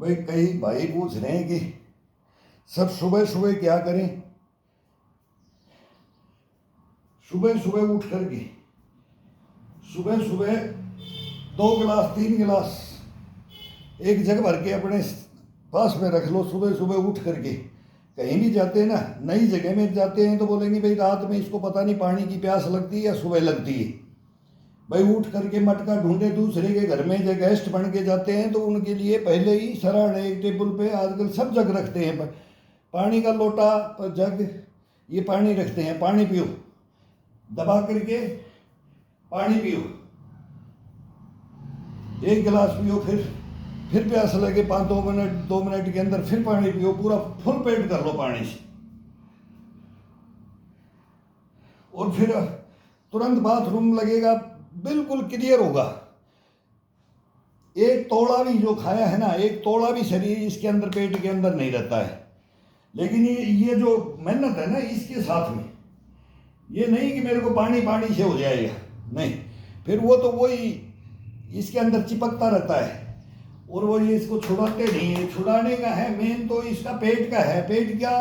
भाई कई भाई पूछ रहे हैं कि सब सुबह सुबह क्या करें। सुबह सुबह उठ करके सुबह सुबह 2 गिलास 3 गिलास एक जग भर के अपने पास में रख लो। सुबह सुबह उठ करके कहीं भी जाते हैं ना, नई जगह में जाते हैं तो बोलेंगे भाई रात में इसको पता नहीं पानी की प्यास लगती है या सुबह लगती है। भाई उठ करके मटका ढूंढे, दूसरे के घर में जो गेस्ट बन के जाते हैं तो उनके लिए पहले ही सराहना एक टेबल पे आजकल सब जग रखते हैं, पानी का लोटा जग ये पानी रखते हैं। पानी पियो, दबा करके पानी पियो, 1 गिलास पियो, फिर प्यास लगे 2 मिनट के अंदर फिर पानी पियो, पूरा फुल पेट कर लो पानी से। और फिर तुरंत बाथरूम लगेगा, बिल्कुल क्लियर होगा। एक तोड़ा भी जो खाया है ना, एक तोड़ा भी शरीर इसके अंदर पेट के अंदर नहीं रहता है। लेकिन ये जो मेहनत है ना इसके साथ में, ये नहीं कि मेरे को पानी पानी से हो जाएगा, नहीं, फिर वो तो वही इसके अंदर चिपकता रहता है और वो ये इसको छुड़ाते नहीं है। छुड़ाने का है मेन तो इसका पेट का है। पेट क्या,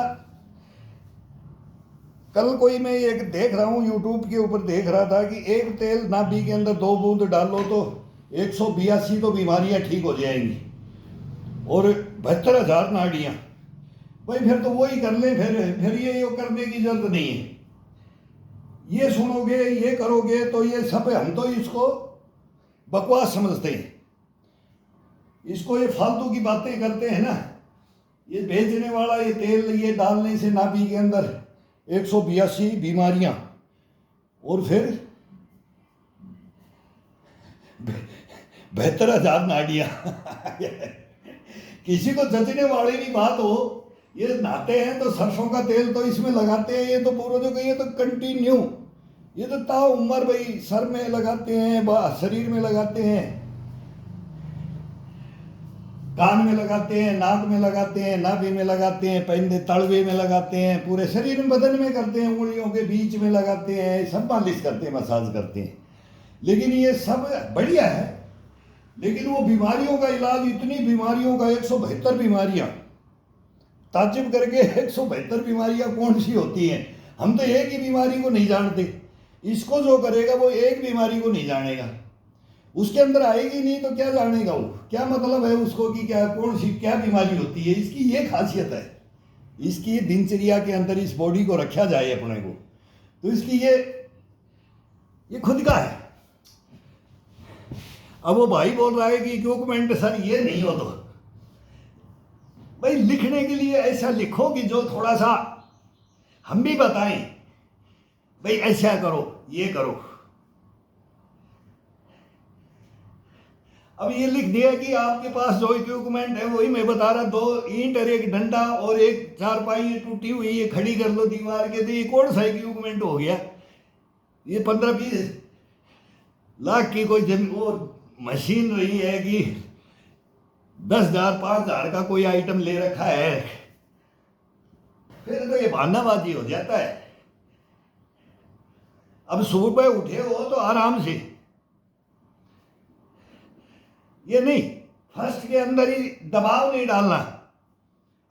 कल कोई मैं एक देख रहा हूँ यूट्यूब के ऊपर देख रहा था कि एक तेल नाभि के अंदर 2 बूंद डालो तो 182 तो बीमारियां ठीक हो जाएंगी और 72,000 नाड़ियाँ। भाई फिर तो वही कर ले, फिर ये करने की जरूरत नहीं है। ये सुनोगे ये करोगे तो ये सब हम तो इसको बकवास समझते हैं, इसको ये फालतू की बातें करते हैं ना। ये बेचने वाला ये तेल ये डालने से नाभि के अंदर 182 बीमारियां और फिर 72,000 नाड़ियां। किसी को जचने वाली भी बात हो, ये नहाते हैं तो सरसों का तेल तो इसमें लगाते हैं, ये तो पूर्वजों का, ये तो कंटिन्यू, ये तो ताउम्र भाई सर में लगाते हैं, शरीर में लगाते हैं, कान में लगाते हैं, नाक में लगाते हैं, नाभि में लगाते हैं, पैंदे तलवे में लगाते हैं, पूरे शरीर में बदन में करते हैं, उंगलियों के बीच में लगाते हैं, सब मालिश करते हैं, मसाज करते हैं। लेकिन ये सब बढ़िया है, लेकिन वो बीमारियों का इलाज, इतनी बीमारियों का 172 बीमारियां, ताज्जुब करके 172 बीमारियां कौन सी होती हैं। हम तो एक ही बीमारी को नहीं जानते, इसको जो करेगा वो एक बीमारी को नहीं जानेगा, उसके अंदर आएगी नहीं तो क्या जानेगा वो, क्या मतलब है उसको कि क्या कौन सी क्या बीमारी होती है। इसकी ये खासियत है, इसकी दिनचर्या के अंदर इस बॉडी को रखा जाए अपने को, तो इसकी ये खुद का है। अब वो भाई बोल रहा है कि इक्विपमेंट सर ये नहीं हो, तो भाई लिखने के लिए ऐसा लिखो कि जो थोड़ा सा हम भी बताएं, भाई ऐसा करो ये करो। अब ये लिख दिया कि आपके पास जो इक्विपमेंट है वही मैं बता रहा, 2 ईंट और एक डंडा और एक चारपाई टूटी हुई ये खड़ी कर लो दीवार के, तो ये कौन सा इक्विपमेंट हो गया। ये 15-20 लाख की कोई वो मशीन रही है कि 10,000 5,000 का कोई आइटम ले रखा है, फिर तो ये बहानाबाजी हो जाता है। अब सुबह उठे हो तो आराम से, ये नहीं फर्स्ट के अंदर ही दबाव नहीं डालना।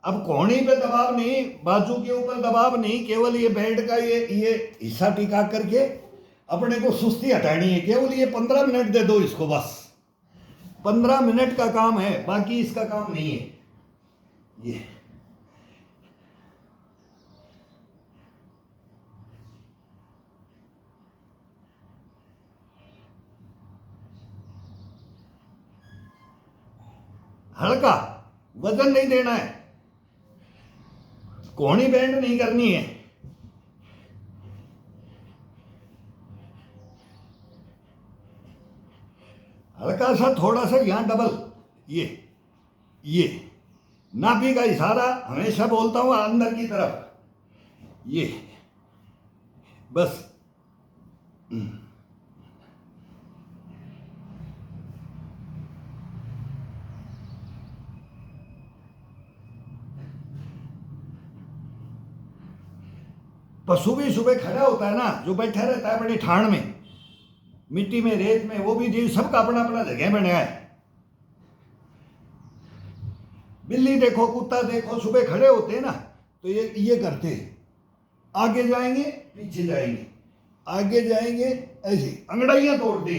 अब कोहनी पे दबाव नहीं, बाजू के ऊपर दबाव नहीं, केवल ये बेड का ये हिस्सा टिका करके अपने को सुस्ती हटानी है। केवल ये 15 मिनट दे दो इसको, बस 15 मिनट का काम है, बाकी इसका काम नहीं है। ये हल्का वजन नहीं देना है, कोहनी बैंड नहीं करनी है। हल्का सा थोड़ा सा यहां डबल, ये नाभि का इशारा हमेशा बोलता हूं अंदर की तरफ, ये बस। पशु भी सुबह खड़ा होता है ना, जो बैठा रहता है अपनी ठाण में, मिट्टी में रेत में, वो भी जीव सबका अपना अपना जगह बनाया है। बिल्ली देखो, कुत्ता देखो, सुबह खड़े होते हैं ना तो ये करते हैं, आगे जाएंगे पीछे जाएंगे, आगे जाएंगे, ऐसे अंगड़ाइयां तोड़ दे,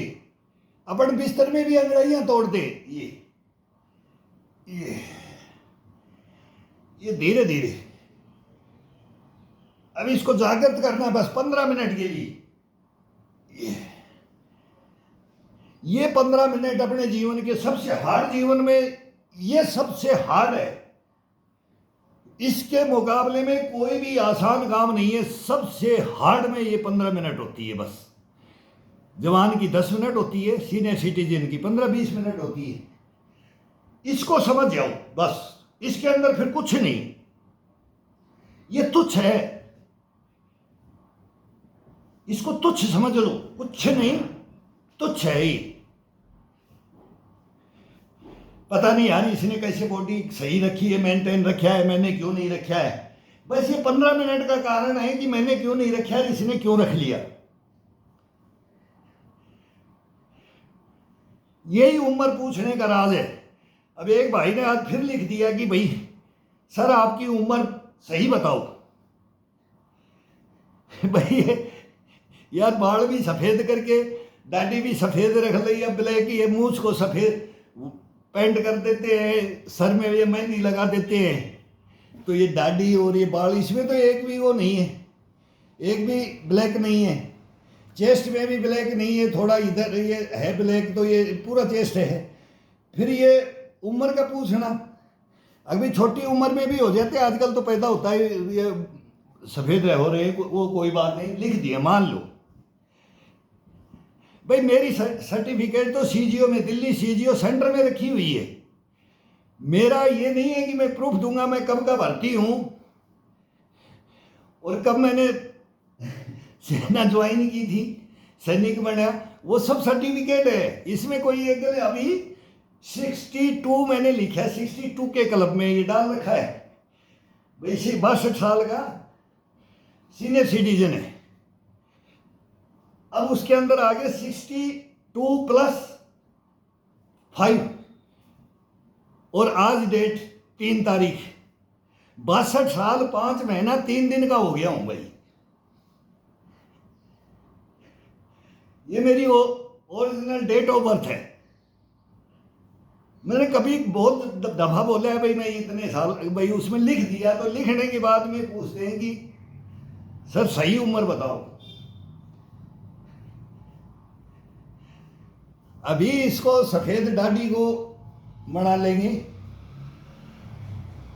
अपन बिस्तर में भी अंगड़ाइयां तोड़ दे। ये धीरे धीरे अब इसको जागृत करना बस 15 मिनट के लिए। ये 15 मिनट अपने जीवन के सबसे हार्ड, जीवन में ये सबसे हार्ड है। इसके मुकाबले में कोई भी आसान काम नहीं है। सबसे हार्ड में ये 15 मिनट होती है बस। जवान की 10 मिनट होती है, सीनियर सिटीजन की 15-20 मिनट होती है। इसको समझ जाओ बस, इसके अंदर फिर कुछ नहीं। ये तुच्छ है, इसको तुच्छ समझ लो, कुछ नहीं, तुच्छ है ही। पता नहीं यार इसने कैसे बॉडी सही रखी है, मेंटेन रखा है, मैंने क्यों नहीं रखा है। बस ये 15 मिनट का कारण है कि मैंने क्यों नहीं रखा है, इसने क्यों रख लिया। यही उम्र पूछने का राज है। अब एक भाई ने आज फिर लिख दिया कि भाई सर आपकी उम्र सही बताओ। भाई यार बाल भी सफेद करके, दाढ़ी भी सफेद रख ली, अब ब्लैक ही है, मूछ को सफेद पेंट कर देते हैं, सर में ये मेहंदी लगा देते हैं, तो ये दाढ़ी और ये बाल, इसमें तो एक भी वो नहीं है, एक भी ब्लैक नहीं है। चेस्ट में भी ब्लैक नहीं है, थोड़ा इधर ये है ब्लैक, तो ये पूरा चेस्ट है। फिर ये उम्र का पूछना, अभी छोटी उम्र में भी हो जाते, आजकल तो पैदा होता है ये सफ़ेद हो रहे, वो कोई बात नहीं, लिख दिया मान लो। भाई मेरी सर्टिफिकेट तो सीजीओ में, दिल्ली सीजीओ सेंटर में रखी हुई है। मेरा ये नहीं है कि मैं प्रूफ दूंगा मैं कब का भर्ती हूं और कब मैंने सेना ज्वाइन की थी, सैनिक बना, वो सब सर्टिफिकेट है। इसमें कोई एक अभी 62 मैंने लिखा है, 62 के क्लब में ये डाल रखा है। भाई 62 साल का सीनियर सिटीजन है। अब उसके अंदर आगे 62 + 5 और आज डेट 3 तारीख, 62 साल 5 महीना 3 दिन का हो गया हूं भाई। ये मेरी ओरिजिनल डेट ऑफ बर्थ है। मैंने कभी बहुत दफा बोला है भाई मैं इतने साल, भाई उसमें लिख दिया, तो लिखने के बाद में पूछते हैं कि सर सही उम्र बताओ। अभी इसको सफेद दाढ़ी को बना लेंगे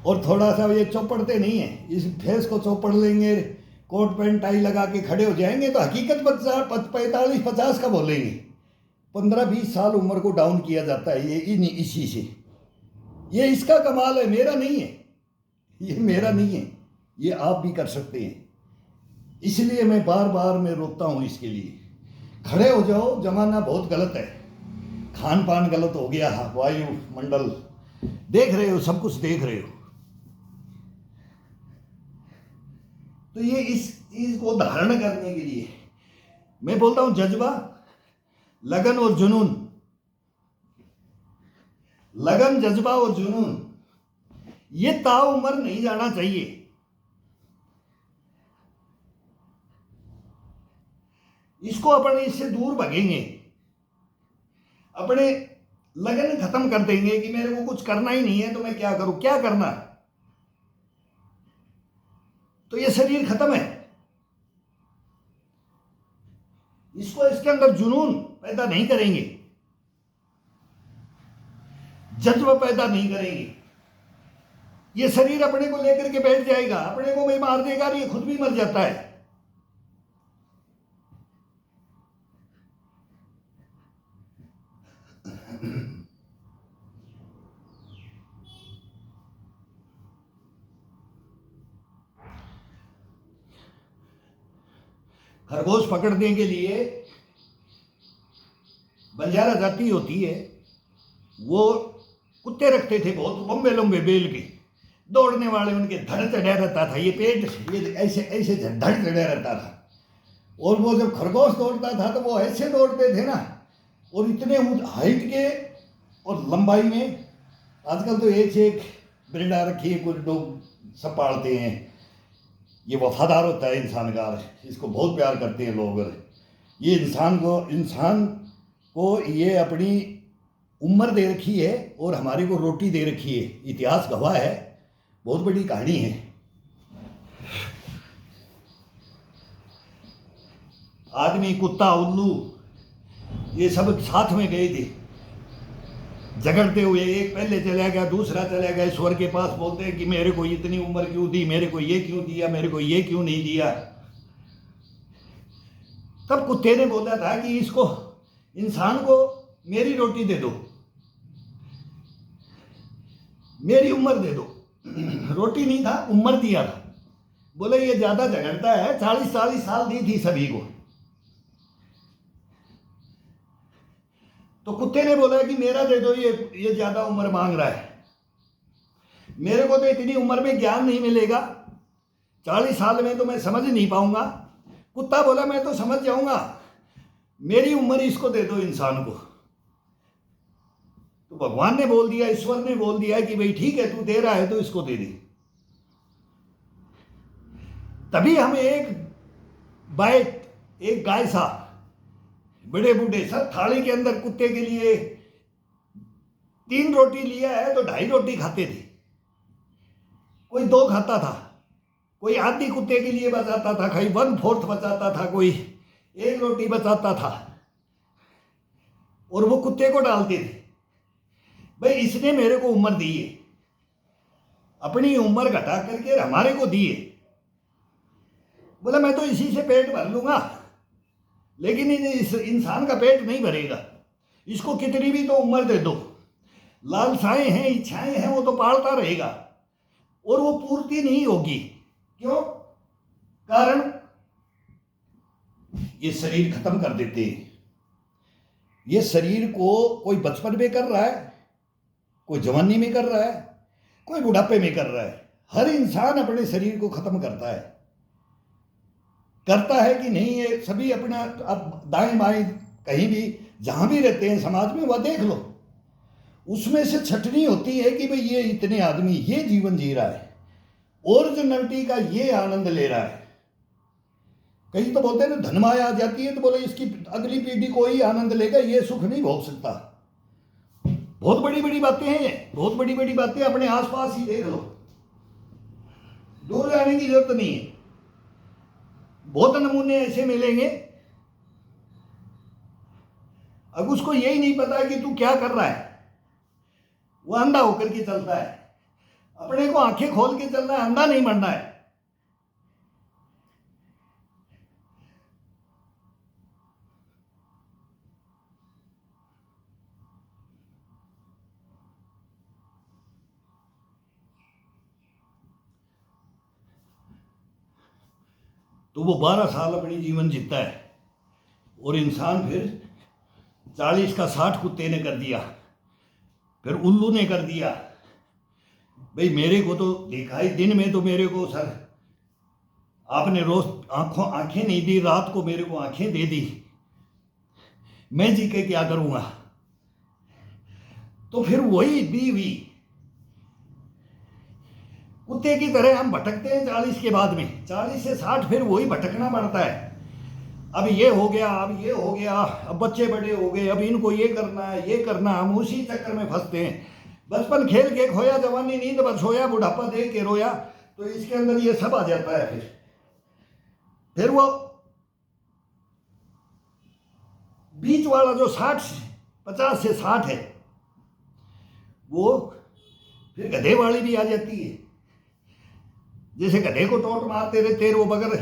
और थोड़ा सा ये चौपड़ते नहीं है, इस फेस को चौपड़ लेंगे, कोट पैंट टाई लगा के खड़े हो जाएंगे, तो हकीकत 45-50 का बोलेंगे। 15-20 साल उम्र को डाउन किया जाता है ये इसी से। ये इसका कमाल है, मेरा नहीं है, ये मेरा नहीं है, ये आप भी कर सकते हैं। इसलिए मैं बार बार मैं रोकता हूँ इसके लिए। खड़े हो जाओ, जमाना बहुत गलत है, खान पान गलत हो गया, वायु मंडल देख रहे हो, सब कुछ देख रहे हो। तो ये इस चीज को धारण करने के लिए मैं बोलता हूं जज्बा, लगन और जुनून, लगन, जज्बा और जुनून, ये ताउम्र नहीं जाना चाहिए। इसको अपन इससे दूर भगेंगे, अपने लगन खत्म कर देंगे कि मेरे को कुछ करना ही नहीं है तो मैं क्या करूं, क्या करना, तो ये शरीर खत्म है। इसको इसके अंदर जुनून पैदा नहीं करेंगे, जज्बा पैदा नहीं करेंगे, ये शरीर अपने को लेकर के बैठ जाएगा, अपने को भी मार देगा, ये खुद भी मर जाता है। खरगोश पकड़ने के लिए बंजारा जाति होती है, वो कुत्ते रखते थे बहुत लंबे लंबे बेल के, दौड़ने वाले उनके धड़ चढ़ा रहता था, ये पेट ये ऐसे ऐसे धड़ चढ़ा रहता था। और वो जब खरगोश दौड़ता था तो वो ऐसे दौड़ते थे ना, और इतने हाइट के और लंबाई में, आजकल तो एक से एक ब्रीडा रखी है, कुछ लोग सब पालते हैं। ये वफादार होता है इंसानगार, इसको बहुत प्यार करते हैं लोग। ये इंसान को ये अपनी उम्र दे रखी है और हमारे को रोटी दे रखी है। इतिहास गवाह है, बहुत बड़ी कहानी है। आदमी, कुत्ता, उल्लू, ये सब साथ में गए थे झगड़ते हुए। एक पहले चला गया, दूसरा चला गया ईश्वर के पास, बोलते हैं कि मेरे को इतनी उम्र क्यों दी, मेरे को ये क्यों दिया, मेरे को ये क्यों नहीं दिया। तब कुत्ते ने बोला था कि इसको, इंसान को मेरी रोटी दे दो, मेरी उम्र दे दो। रोटी नहीं था, उम्र दिया था। बोले ये ज्यादा झगड़ता है, 40-40 साल दी थी सभी को। तो कुत्ते ने बोला कि मेरा दे दो, ये ज्यादा उम्र मांग रहा है, मेरे को तो इतनी उम्र में ज्ञान नहीं मिलेगा, 40 साल में तो मैं समझ नहीं पाऊंगा। कुत्ता बोला मैं तो समझ जाऊंगा, मेरी उम्र इसको दे दो, इंसान को। तो भगवान ने बोल दिया, ईश्वर ने बोल दिया कि भाई ठीक है, तू दे रहा है तो इसको दे दे। तभी हम एक गाय सा, बड़े बूढ़े सब थाली के अंदर कुत्ते के लिए 3 रोटी लिया है तो 2.5 रोटी खाते थे, कोई 2 खाता था, कोई आधी कुत्ते के लिए बचाता था, कोई 1/4 बचाता था, कोई 1 रोटी बचाता था, और वो कुत्ते को डालते थे। भाई इसने मेरे को उम्र दी है, अपनी उम्र घटा करके हमारे को दी है। बोला मैं तो इसी से पेट भर लूंगा, लेकिन इस इंसान का पेट नहीं भरेगा, इसको कितनी भी तो उम्र दे दो, लालसाएं हैं, इच्छाएं हैं, वो तो पालता रहेगा और वो पूर्ति नहीं होगी। क्यों? कारण ये शरीर खत्म कर देते हैं। ये शरीर को कोई बचपन में कर रहा है, कोई जवानी में कर रहा है, कोई बुढ़ापे में कर रहा है। हर इंसान अपने शरीर को खत्म करता है कि नहीं? ये सभी अपना, अब दाएं बाएं कहीं भी जहां भी रहते हैं समाज में, वह देख लो, उसमें से छटनी होती है कि भाई ये इतने आदमी ये जीवन जी रहा है, ओरिजिनलिटी का ये आनंद ले रहा है। कहीं तो बोलते हैं ना धनमाया आ जाती है, तो बोले इसकी अगली पीढ़ी को ही आनंद लेगा, ये सुख नहीं भोग सकता। बहुत बड़ी बड़ी बातें हैं ये, बहुत बड़ी बड़ी बातें अपने आसपास ही देख लो, दूर जाने की जरूरत नहीं है। बहुत नमूने ऐसे मिलेंगे। अब उसको यही नहीं पता कि तू क्या कर रहा है, वो अंधा होकर के चलता है। अपने को आंखें खोल के चलना है, अंधा नहीं बनना है। तो वो 12 साल अपनी जीवन जीता है, और इंसान फिर 40 का 60 कुत्ते ने कर दिया, फिर उल्लू ने कर दिया। भाई मेरे को तो देखा ही, दिन में तो मेरे को सर आपने रोज आंखें नहीं दी, रात को मेरे को आंखें दे दी, मैं जी के क्या करूंगा? तो फिर वही बीवी कुत्ते की तरह हम भटकते हैं 40 के बाद में, 40 से 60 फिर वही भटकना पड़ता है। अब ये हो गया, अब ये हो गया, अब बच्चे बड़े हो गए, अब इनको ये करना है, ये करना, हम उसी चक्कर में फंसते हैं। बचपन खेल के खोया, जवानी नींद बस सोया, बुढ़ापा देख के रोया, तो इसके अंदर ये सब आ जाता है। फिर वो बीच वाला जो 50 से 60 है, वो फिर गधे वाली भी आ जाती है। जैसे गधे को टोंट मारते रहते, वो बगैर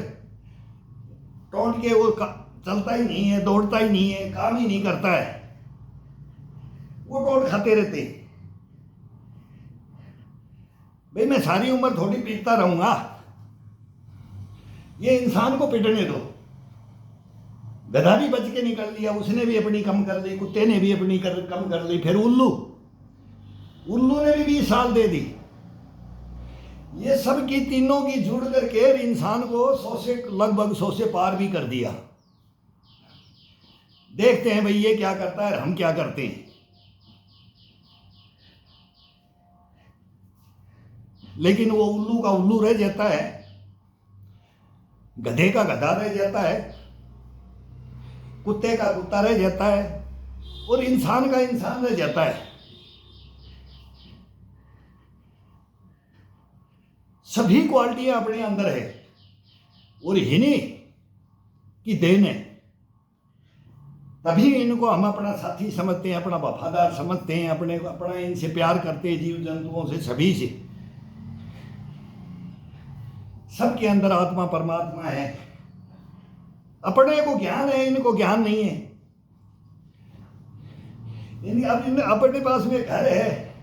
टोंट के वो चलता ही नहीं है, दौड़ता ही नहीं है, काम ही नहीं करता है, वो टोंट खाते रहते। भाई मैं सारी उम्र थोड़ी पीटता रहूंगा, ये इंसान को पीटने दो। गधा भी बच के निकल लिया, उसने भी अपनी कम कर ली, कुत्ते ने भी अपनी कम कर ली। फिर उल्लू ने भी 20 साल दे दी। ये सब की तीनों की जुड़ करके इंसान को 100 से लगभग 100 से पार भी कर दिया। देखते हैं भाई ये क्या करता है, हम क्या करते हैं। लेकिन वो उल्लू का उल्लू रह जाता है, गधे का गधा रह जाता है, कुत्ते का कुत्ता रह जाता है, और इंसान का इंसान रह जाता है। सभी क्वालिटियां अपने अंदर है, और इन्हीं की देन है। तभी इनको हम अपना साथी समझते हैं, अपना वफादार समझते हैं, अपना इनसे प्यार करते हैं, जीव जंतुओं से, सभी से। सबके अंदर आत्मा परमात्मा है। अपने को ज्ञान है, इनको ज्ञान नहीं है। अब अपने पास में घर है,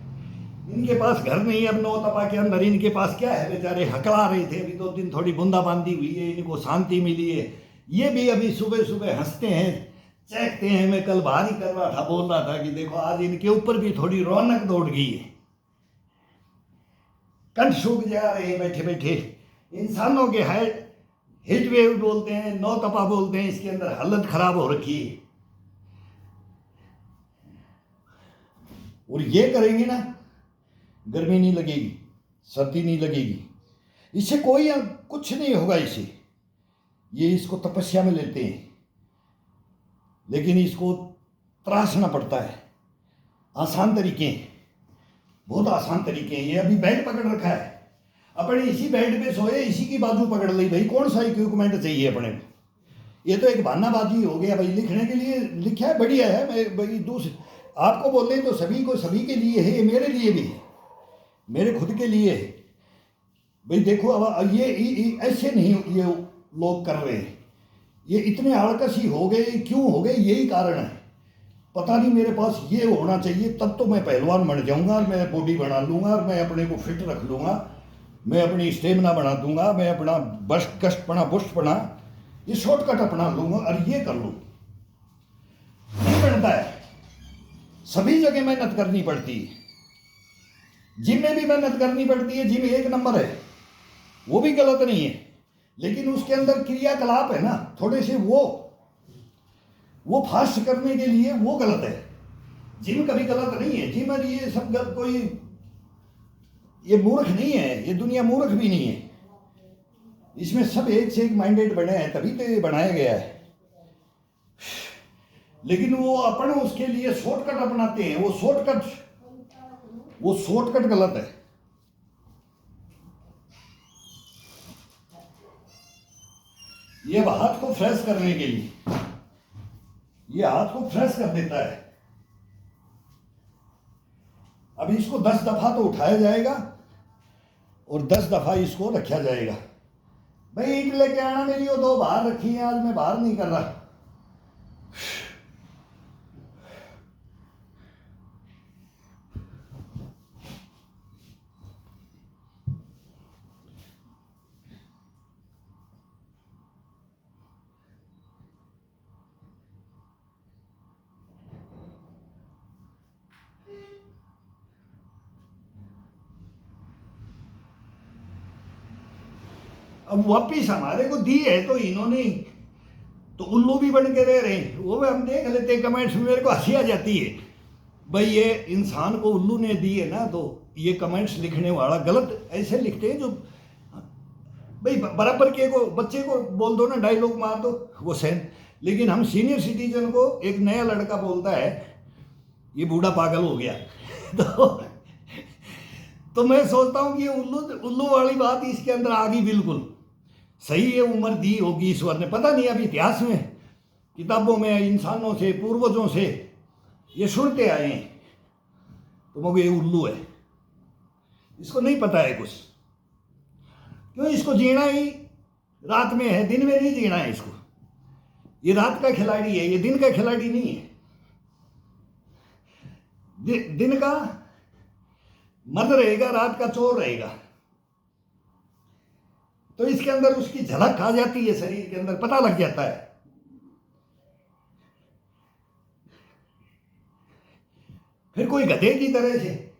इनके पास घर नहीं है। अब नौ तपा के अंदर इनके पास क्या है? बेचारे हकला रहे थे, अभी 2 दिन थोड़ी बूंदाबांदी हुई है, इनको शांति मिली है। ये भी अभी सुबह सुबह हंसते हैं, चहकते हैं। मैं कल बाहर ही कर रहा था, बोल रहा था कि देखो आज इनके ऊपर भी थोड़ी रौनक दौड़ गई है। कंठ सूख जा रहे हैं बैठे बैठे। इंसानों के हिट वेव बोलते हैं, नौ तपा बोलते हैं, इसके अंदर हालत खराब हो रखी है। और ये करेंगे ना, गर्मी नहीं लगेगी, सर्दी नहीं लगेगी, इससे कोई कुछ नहीं होगा। इसे ये इसको तपस्या में लेते हैं, लेकिन इसको त्रासना पड़ता है। आसान तरीके हैं, बहुत आसान तरीके हैं। ये अभी बेड पकड़ रखा है, अपने इसी बेड पे सोए, इसी की बाजू पकड़ ली। भाई कौन सा इक्विपमेंट चाहिए अपने को? ये तो एक बहानाबाजी हो गया। भाई लिखने के लिए लिखा है, बढ़िया है। मैं भाई दूसरे आपको बोल रहे तो सभी को, सभी के लिए है, ये मेरे लिए भी है, मेरे खुद के लिए है। भाई देखो अब ये ऐसे नहीं ये लोग कर रहे हैं। ये इतने आलकसी हो गए, क्यों हो गए? यही कारण है। पता नहीं, मेरे पास ये होना चाहिए तब तो मैं पहलवान बन जाऊंगा, और मैं बॉडी बना लूंगा, और मैं अपने को फिट रख लूंगा, मैं अपनी स्टेमिना बना दूंगा, मैं अपना कष्टपना बुष्टपना ये शॉर्टकट अपना लूंगा और ये कर लूँ। नहीं बनता है। सभी जगह मेहनत करनी पड़ती है। जिम में भी मेहनत करनी पड़ती है। जिम 1 नंबर है, वो भी गलत नहीं है, लेकिन उसके अंदर क्रियाकलाप है ना थोड़े से, वो फास्ट करने के लिए वो गलत है। जिम कभी गलत नहीं है। जिम और ये सब कोई ये मूर्ख नहीं है, ये दुनिया मूर्ख भी नहीं है। इसमें सब एक से एक माइंडेड बने हैं, तभी तो ये बनाया गया है। लेकिन वो अपन उसके लिए शॉर्टकट अपनाते हैं। वो शॉर्टकट गलत है। ये हाथ को फ्रेश करने के लिए, ये हाथ को फ्रेश कर देता है। अब इसको 10 दफा तो उठाया जाएगा और 10 दफा इसको रखा जाएगा। भाई ईंट लेके आना, मेरी वो 2 बाहर रखी है, आज मैं बाहर नहीं कर रहा। अब वापिस हमारे को दी है तो इन्होंने तो उल्लू भी बन के रह रहे हैं। वो भी हम देख लेते हैं कमेंट्स में, मेरे को हंसी आ जाती है। भाई ये इंसान को उल्लू ने दी है ना, तो ये कमेंट्स लिखने वाला गलत ऐसे लिखते हैं जो भाई बराबर के को बच्चे को बोल दो ना, डायलॉग मार दो, वो सहन। लेकिन हम सीनियर सिटीजन को, एक नया लड़का बोलता है ये बूढ़ा पागल हो गया तो मैं सोचता हूँ कि ये उल्लू वाली बात इसके अंदर आ गई। बिल्कुल सही है, उम्र दी होगी ईश्वर ने, पता नहीं। अभी इतिहास में, किताबों में, इंसानों से, पूर्वजों से ये सुनते आए हैं। तो मगर ये उल्लू है, इसको नहीं पता है कुछ। क्यों? इसको जीना ही रात में है, दिन में नहीं जीना है इसको। ये रात का खिलाड़ी है, ये दिन का खिलाड़ी नहीं है। दिन का मर्द रहेगा, रात का चोर रहेगा। तो इसके अंदर उसकी झलक आ जाती है, शरीर के अंदर पता लग जाता है। फिर कोई गधे की तरह से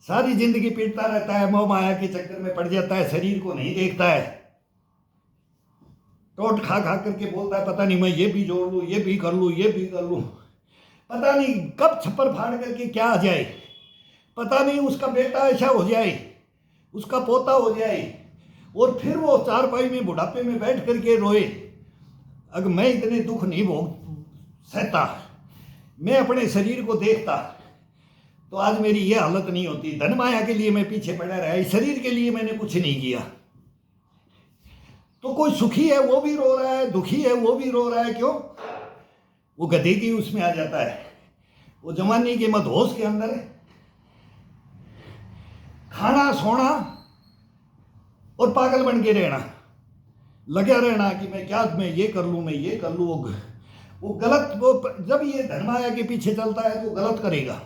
सारी जिंदगी पीटता रहता है, मोह माया के चक्कर में पड़ जाता है, शरीर को नहीं देखता है, टोट खा खा करके बोलता है पता नहीं मैं ये भी जोड़ लूँ, ये भी कर लूँ, ये भी कर लूँ। पता नहीं कब छप्पर फाड़ करके क्या आ जाए, पता नहीं उसका बेटा ऐसा हो जाए, उसका पोता हो जाए और फिर वो चारपाई में बुढ़ापे में बैठ करके रोए, अगर मैं इतने दुख नहीं भोग सहता, मैं अपने शरीर को देखता तो आज मेरी ये हालत नहीं होती। धन माया के लिए मैं पीछे पड़ा रहा, इस शरीर के लिए मैंने कुछ नहीं किया। तो कोई सुखी है वो भी रो रहा है, दुखी है वो भी रो रहा है। क्यों? वो गधे की उसमें आ जाता है, वो जवानी के मदहोश के अंदर खाना सोना और पागल बन के रहना, लगा रहना कि मैं ये कर लूँ, मैं ये कर लूँ। वो गलत, वो जब ये धर्माया के पीछे चलता है तो गलत करेगा।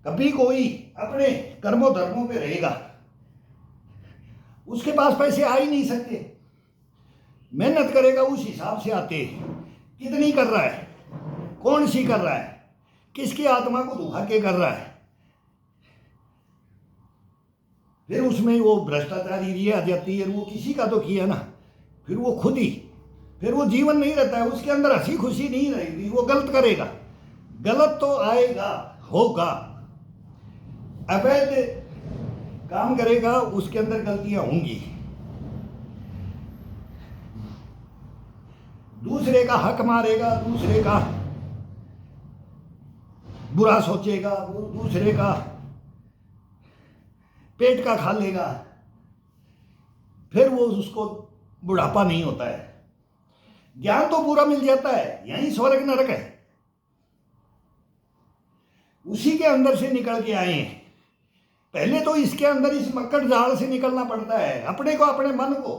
कभी कोई अपने कर्मों धर्मों पे रहेगा, उसके पास पैसे आ ही नहीं सकते। मेहनत करेगा उस हिसाब से आते। कितनी कर रहा है, कौन सी कर रहा है, किसकी आत्मा को दुखा के कर रहा है। फिर उसमें वो भ्रष्टाचारी ये आ जाती है, वो किसी का तो किया ना, फिर वो खुद ही, फिर वो जीवन नहीं रहता है, उसके अंदर हंसी खुशी नहीं रहेगी, वो गलत करेगा। गलत तो आएगा, होगा। अवैध काम करेगा, उसके अंदर गलतियां होंगी। दूसरे का हक मारेगा, दूसरे का बुरा सोचेगा, दूसरे का पेट का खा लेगा, फिर वो उसको बुढ़ापा नहीं होता है। ज्ञान तो पूरा मिल जाता है, यही स्वर्ग नरक है, उसी के अंदर से निकल के आए हैं। पहले तो इसके अंदर इस मक्कड़ जाल से निकलना पड़ता है, अपने को, अपने मन को।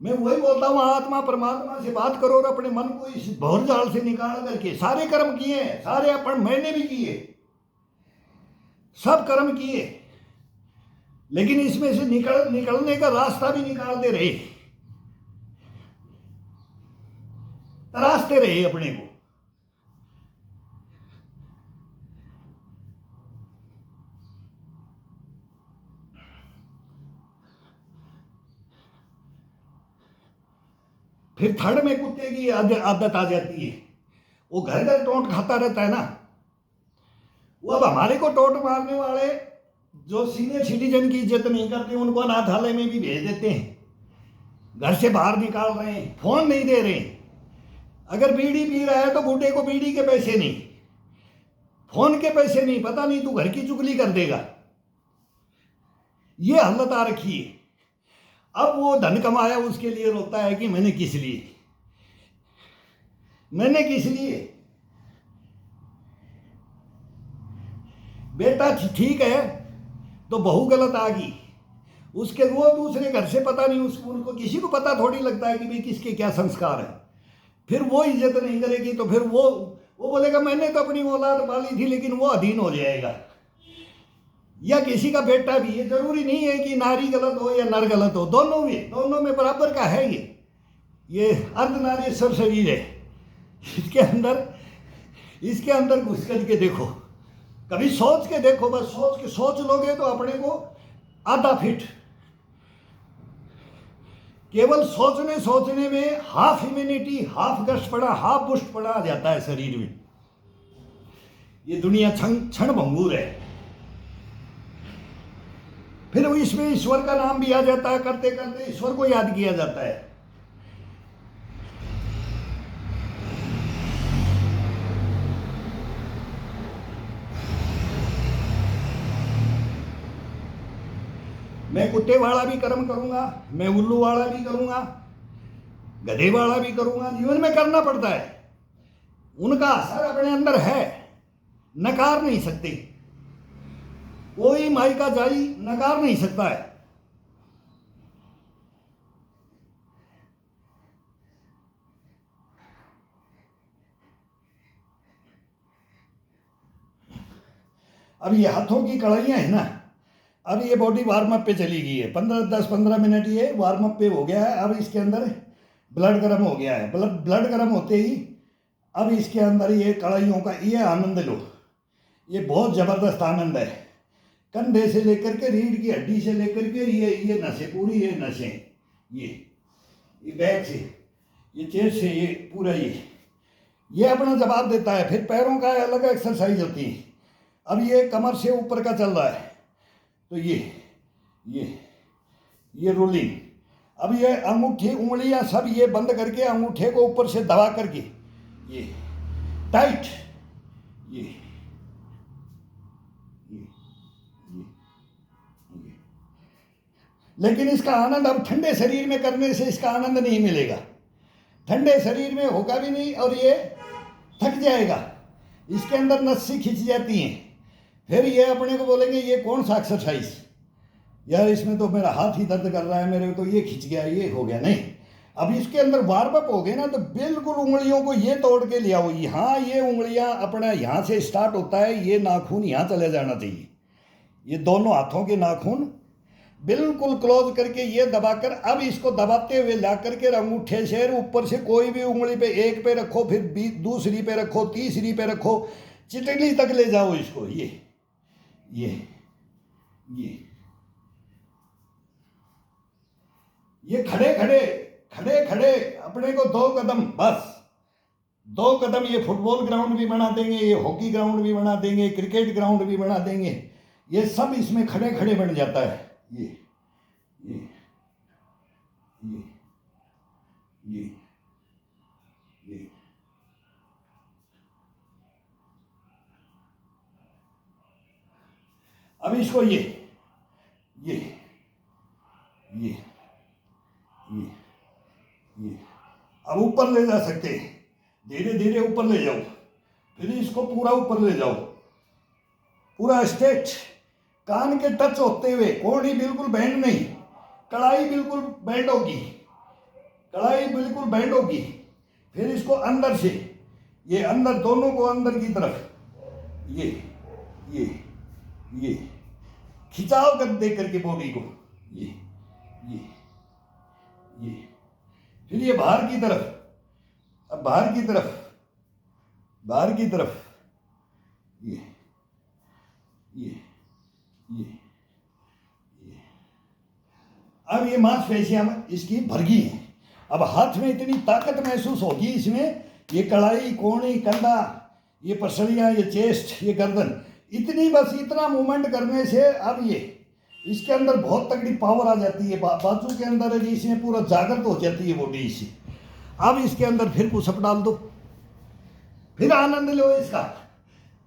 मैं वही बोलता हूँ, आत्मा परमात्मा से बात करो और अपने मन को इस भौर जाल से निकाल करके। सारे कर्म किए हैं, सारे अपन, मैंने भी किए, सब कर्म किए, लेकिन इसमें से निकलने का रास्ता भी निकालते रहे, तराशते रहे अपने को। फिर थड़ में कुत्ते की आदत आ जाती है, वो घर घर टोंट खाता रहता है ना। वो अब हमारे को टोंट मारने वाले जो सीनियर सिटीजन की इज्जत नहीं करते, उनको अनाथालय में भी भेज देते हैं, घर से बाहर निकाल रहे हैं, फोन नहीं दे रहे। अगर बीड़ी पी रहा है तो बूढ़े को बीड़ी के पैसे नहीं, फोन के पैसे नहीं, पता नहीं तू घर की चुगली कर देगा। ये हालत आ रखी है। अब वो धन कमाया, उसके लिए रोता है कि मैंने किस लिए, मैंने किस लिए। बेटा ठीक है तो बहू गलत आ गई, उसके वो दूसरे घर से पता नहीं, उसको उनको किसी को पता थोड़ी लगता है कि भाई किसके क्या संस्कार है। फिर वो इज्जत नहीं करेगी तो फिर वो बोलेगा मैंने तो अपनी औलाद पाली थी, लेकिन वो अधीन हो जाएगा। या किसी का बेटा भी, ये जरूरी नहीं है कि नारी गलत हो या नर गलत हो, दोनों में बराबर का है। ये अर्धनारीश्वर शरीर है, इसके अंदर घुस करके देखो, कभी सोच के देखो, बस सोच लोगे तो अपने को आधा फिट, केवल सोचने में हाफ इम्यूनिटी, हाफ गश्त पड़ा, हाफ बुष्ट पड़ा आ जाता है शरीर में। ये दुनिया क्षण भंगुर है। फिर इसमें ईश्वर का नाम भी आ जाता है, करते करते ईश्वर को याद किया जाता है। मैं कुत्ते वाला भी कर्म करूंगा, मैं उल्लू वाला भी करूंगा, गधे वाला भी करूंगा, जीवन में करना पड़ता है। उनका असर अपने अंदर है, नकार नहीं सकते, कोई माई का जाई नकार नहीं सकता है। अब ये हाथों की कड़ाइयाँ है ना, अब ये बॉडी वार्म अप पे चली गई है, 10-15 मिनट ये वार्म अप पे हो गया है। अब इसके अंदर ब्लड गर्म हो गया है, ब्लड गर्म होते ही अब इसके अंदर ये कड़ाइयों का ये आनंद लो, ये बहुत ज़बरदस्त आनंद है। कंधे से लेकर के रीढ़ की हड्डी से लेकर के ये नसें, पूरी ये नसें, ये बैक से, ये चेस्ट से, ये पूरा ये अपना जवाब देता है। फिर पैरों का अलग एक्सरसाइज होती है। अब ये कमर से ऊपर का चल रहा है, तो ये रोलिंग। अब ये अंगूठी उंगलियां सब ये बंद करके अंगूठे को ऊपर से दबा करके ये टाइट, ये ये ये ये। लेकिन इसका आनंद अब ठंडे शरीर में करने से इसका आनंद नहीं मिलेगा, ठंडे शरीर में होगा भी नहीं और ये थक जाएगा, इसके अंदर नसें खिंच जाती हैं। फिर ये अपने को बोलेंगे ये कौन सा एक्सरसाइज यार, इसमें तो मेरा हाथ ही दर्द कर रहा है, मेरे को तो ये खिंच गया, ये हो गया। नहीं, अब इसके अंदर वार्म अप हो गए ना, तो बिल्कुल उंगलियों को ये तोड़ के लिया हो। यहाँ ये उंगलियां अपना यहाँ से स्टार्ट होता है, ये नाखून यहाँ चले जाना चाहिए, ये दोनों हाथों के नाखून बिल्कुल क्लोज करके ये दबाकर, अब इसको दबाते हुए ला करके अंगूठे से ऊपर से कोई भी उंगली पे, एक पे रखो, फिर दूसरी पे रखो, तीसरी पे रखो, चिटली तक ले जाओ इसको। ये खड़े खड़े अपने को 2 कदम, बस 2 कदम ये फुटबॉल ग्राउंड भी बना देंगे, ये हॉकी ग्राउंड भी बना देंगे, क्रिकेट ग्राउंड भी बना देंगे, ये सब इसमें खड़े खड़े बन जाता है। ये अब इसको ये अब ऊपर ले जा सकते हैं, धीरे धीरे ऊपर ले जाओ, फिर इसको पूरा ऊपर ले जाओ, पूरा स्ट्रेट, कान के टच होते हुए, कोहनी बिल्कुल बैंड नहीं, कलाई बिल्कुल बैंड होगी, कलाई बिल्कुल बैंड होगी। फिर इसको अंदर से, ये अंदर, दोनों को अंदर की तरफ, ये खिंचाव कर दे करके बॉडी को, ये फिर ये बाहर की तरफ, अब बाहर की तरफ, ये अब ये मांसपेशियां इसकी भर गई हैं। अब हाथ में इतनी ताकत महसूस होगी इसमें, ये कलाई, कोहनी, कंधा, ये पसलियां, ये चेस्ट, ये गर्दन, इतनी, बस इतना मूवमेंट करने से अब ये इसके अंदर बहुत तगड़ी पावर आ जाती है, बाजू के अंदर जी, इसमें पूरा जागृत हो जाती है बॉडी इससे। अब इसके अंदर फिर पुशअप डाल दो, फिर आनंद लो इसका।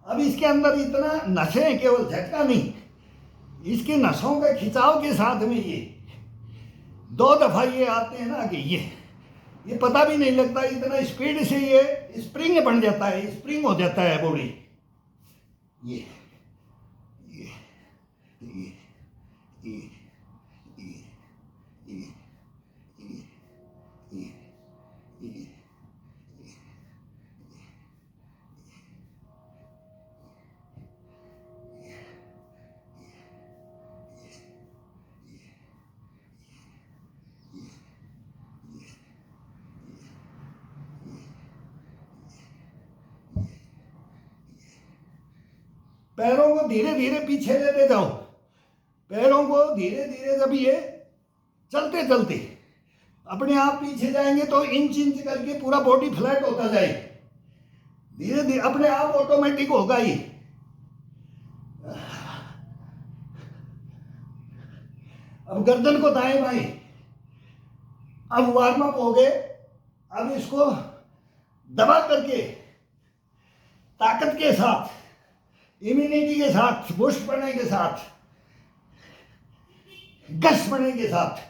अब इसके अंदर इतना नसें, केवल झटका नहीं, इसकी नसों के खिंचाव के साथ में ये 2 दफा ये आते हैं ना कि ये पता भी नहीं लगता, इतना स्पीड से ये स्प्रिंग बन जाता है, स्प्रिंग हो जाता है बॉडी। ये पैरों को धीरे धीरे पीछे लेते जाओ, पैरों को धीरे धीरे, जब ये चलते चलते अपने आप पीछे जाएंगे तो इंच इंच करके पूरा बॉडी फ्लैट होता जाए, धीरे धीरे अपने आप ऑटोमेटिक होगा ये। अब गर्दन को दाएं बाएं, अब वार्म अप हो गए। अब इसको दबा करके, ताकत के साथ, इम्यूनिटी के साथ, बुस्ट बनने के साथ, गश बनने के साथ,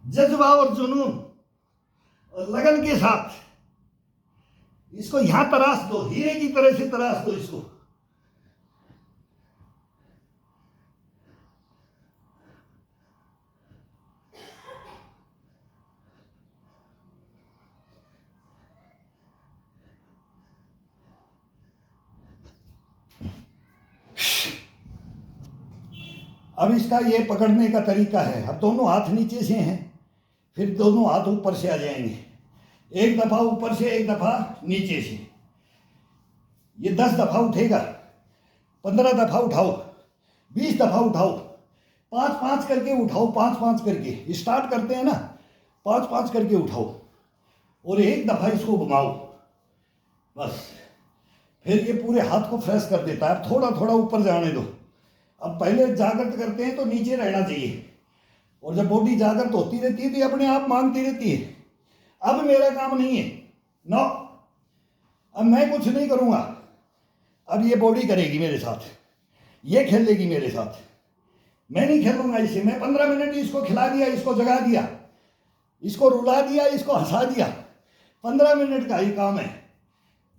जज्बा और जुनून और लगन के साथ इसको यहां तराश दो, हीरे की तरह से तराश दो इसको। अब इसका ये पकड़ने का तरीका है, अब दोनों हाथ नीचे से हैं, फिर दोनों हाथ ऊपर से आ जाएंगे, एक दफा ऊपर से, एक दफा नीचे से। ये 10 दफा उठेगा, 15 दफा उठाओ, 20 दफा उठाओ, 5-5 करके उठाओ, 5-5 करके स्टार्ट करते हैं ना, 5-5 करके उठाओ और एक दफा इसको घुमाओ, बस। फिर ये पूरे हाथ को फ्रेश कर देता है। अब थोड़ा थोड़ा ऊपर जाने दो, अब पहले जागृत करते हैं तो नीचे रहना चाहिए, और जब बॉडी जागृत होती रहती है तो अपने आप मांगती रहती है। अब मेरा काम नहीं है, नो, अब मैं कुछ नहीं करूँगा, अब ये बॉडी करेगी मेरे साथ, ये खेलेगी मेरे साथ, मैं नहीं खेलूंगा इसे। मैं 15 मिनट इसको खिला दिया, इसको जगा दिया, इसको रुला दिया, इसको हंसा दिया, 15 मिनट का ही काम है।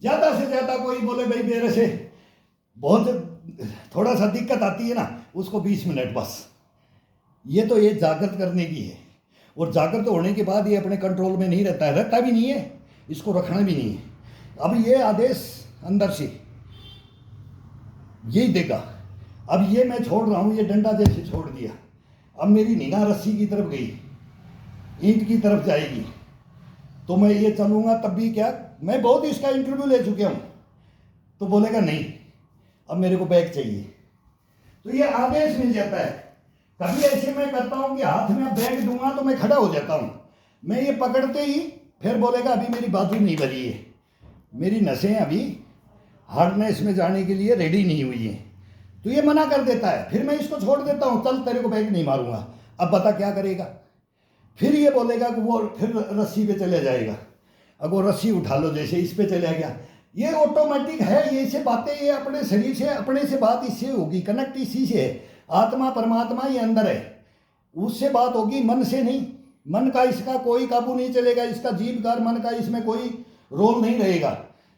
ज़्यादा से ज़्यादा कोई बोले भाई मेरे से बहुत थोड़ा सा दिक्कत आती है ना, उसको 20 मिनट बस। ये तो ये जागृत करने की है, और जागृत होने के बाद ये अपने कंट्रोल में नहीं रहता है, रहता भी नहीं है, इसको रखना भी नहीं है। अब ये आदेश अंदर से यही देगा। अब ये मैं छोड़ रहा हूँ, ये डंडा जैसे छोड़ दिया, अब मेरी निगाह रस्सी की तरफ गई, ईंट की तरफ जाएगी, तो मैं ये चलूँगा तब भी क्या, मैं बहुत इसका इंटरव्यू ले चुके हूँ, तो बोलेगा नहीं अब मेरे को बैग चाहिए, तो ये आदेश मिल जाता है। कभी ऐसे मैं करता हूँ कि हाथ में बैग दूंगा तो मैं खड़ा हो जाता हूँ, मैं ये पकड़ते ही फिर बोलेगा अभी मेरी बाजू नहीं भरी है, मेरी नसें अभी हार्डनेस में जाने के लिए रेडी नहीं हुई हैं, तो ये मना कर देता है। फिर मैं इसको छोड़ देता हूँ, चल तेरे को बैग नहीं मारूंगा। अब बता क्या करेगा, फिर ये बोलेगा कि वो फिर रस्सी पे चले जाएगा, अब वो रस्सी उठा लो, जैसे इस पे चला गया। ये ऑटोमेटिक है, ये से बातें, ये अपने शरीर से, अपने से बात इससे होगी, कनेक्ट इसी से है। आत्मा परमात्मा ये अंदर है, उससे बात होगी, मन से नहीं। मन का इसका कोई काबू नहीं चलेगा, इसका जीवकार मन का इसमें कोई रोल नहीं रहेगा।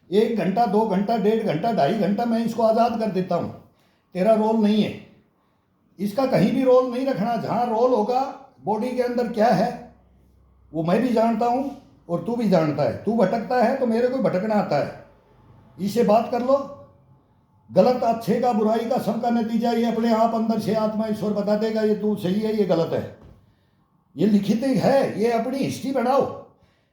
1 घंटा 2 घंटा 1.5 घंटा 2.5 घंटा मैं इसको आज़ाद कर देता हूँ, तेरा रोल नहीं है, इसका कहीं भी रोल नहीं रखना। जहाँ रोल होगा बॉडी के अंदर क्या है वो मैं भी जानता हूँ और तू भी जानता है। तू भटकता है तो मेरे को भटकना आता है, इसे बात कर लो। गलत अच्छे का बुराई का सबका नतीजा ये अपने आप अंदर से आत्मा ईश्वर बता देगा, ये तू सही है ये गलत है, ये लिखित है, ये अपनी हिस्ट्री बनाओ।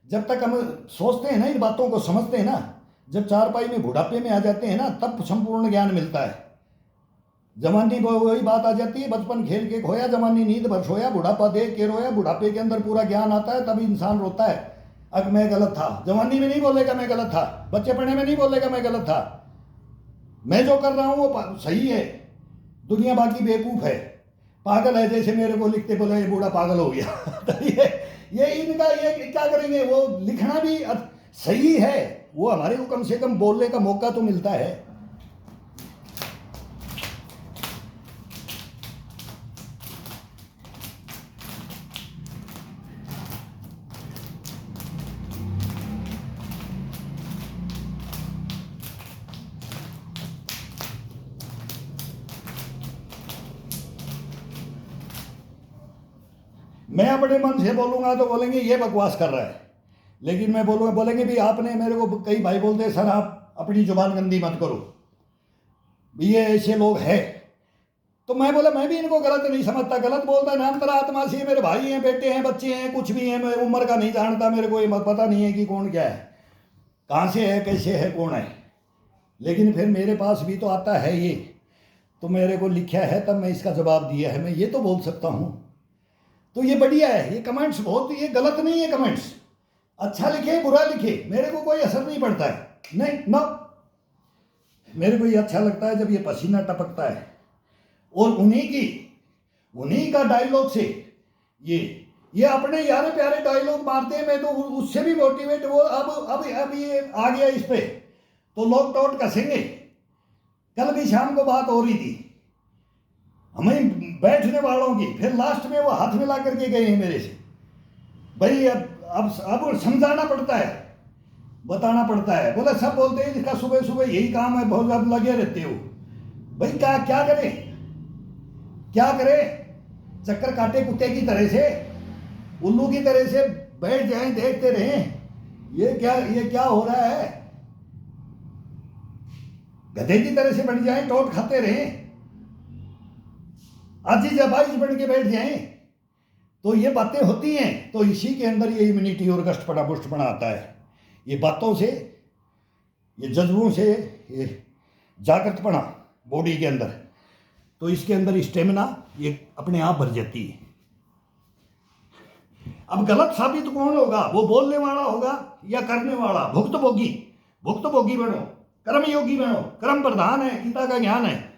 जब तक हम सोचते हैं ना, इन बातों को समझते हैं ना, जब चारपाई में बुढ़ापे में आ जाते हैं ना, तब संपूर्ण ज्ञान मिलता है। जवानी वही बात आ जाती है, बचपन खेल के खोया, जवानी नींद भर सोया, बुढ़ापा देख के रोया, बुढ़ापे के अंदर पूरा ज्ञान आता है, तब इंसान रोता है अब मैं गलत था। जवानी में नहीं बोलेगा मैं गलत था, बच्चे पढ़ने में नहीं बोलेगा मैं गलत था, मैं जो कर रहा हूँ वो सही है, दुनिया बाकी बेवकूफ़ है, पागल है। जैसे मेरे को लिखते बोले ये बूढ़ा पागल हो गया तो ये इनका ये क्या करेंगे, वो लिखना भी सही है, वो हमारे को कम से कम बोलने का मौका तो मिलता है। मैं अपने मन से बोलूँगा तो बोलेंगे ये बकवास कर रहा है, लेकिन मैं बोलूँगा, बोलेंगे भी आपने, मेरे को कई भाई बोलते हैं सर आप अपनी जुबान गंदी मत करो, ये ऐसे लोग हैं। तो मैं बोला मैं भी इनको गलत नहीं समझता, गलत बोलता नाम तेरा आत्मा से, मेरे भाई हैं, बेटे हैं, बच्चे हैं, कुछ भी हैं, मैं उम्र का नहीं जानता, मेरे को ये पता नहीं है कि कौन क्या है, कहाँ से है, कैसे है, कौन है, लेकिन फिर मेरे पास भी तो आता है ये, तो मेरे को लिखा है तब मैं इसका जवाब दिया है, मैं ये तो बोल सकता हूँ। तो ये बढ़िया है, ये कमेंट्स बहुत, ये गलत नहीं है कमेंट्स, अच्छा लिखे बुरा लिखे मेरे को कोई असर नहीं पड़ता है, नहीं ना, मेरे को ये अच्छा लगता है जब ये पसीना टपकता है, और उन्हीं का डायलॉग से ये अपने यारे प्यारे डायलॉग मारते हैं, मैं तो उससे भी मोटिवेट, वो अब ये आ गया इस पे, तो लोग टोट कसेंगे। कल भी शाम को बात हो रही थी हमें बैठने वालों की, फिर लास्ट में वो हाथ मिला करके गए हैं मेरे से, भाई अब समझाना पड़ता है, बताना पड़ता है। बोले सब बोलते हैं इसका सुबह सुबह यही काम है, बहुत अब लगे रहते हो, भाई क्या करे, चक्कर काटे कुत्ते की तरह से, उल्लू की तरह से बैठ जाएं देखते रहें, ये क्या हो रहा है, गधे की तरह से बैठ जाएं, टोट खाते रहें, आजीज अबाइज बन के बैठ जाएं, तो ये बातें होती हैं। तो इसी के अंदर ये इम्यूनिटी और गष्टपना पुष्टपना आता है, ये बातों से, ये जज्बों से, ये जागृतपना बॉडी के अंदर, तो इसके अंदर स्टेमिना ये अपने आप भर जाती है। अब गलत साबित कौन होगा, वो बोलने वाला होगा या करने वाला, भुक्तभोगी बनो, कर्मयोगी बनो, कर्म प्रधान है, गीता का ज्ञान है।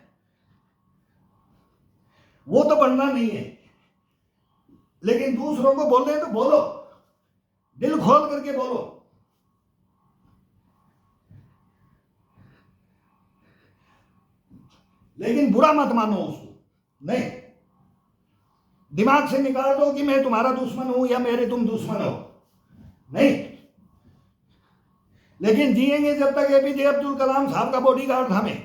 वो तो बनना नहीं है, लेकिन दूसरों को बोल रहे तो बोलो, दिल खोल करके बोलो। लेकिन बुरा मत मानो उसको, नहीं, दिमाग से निकाल दो कि मैं तुम्हारा दुश्मन हूं या मेरे तुम दुश्मन हो, नहीं। लेकिन जिएंगे जब तक एपीजे अब्दुल कलाम साहब का बॉडीगार्ड था मैं।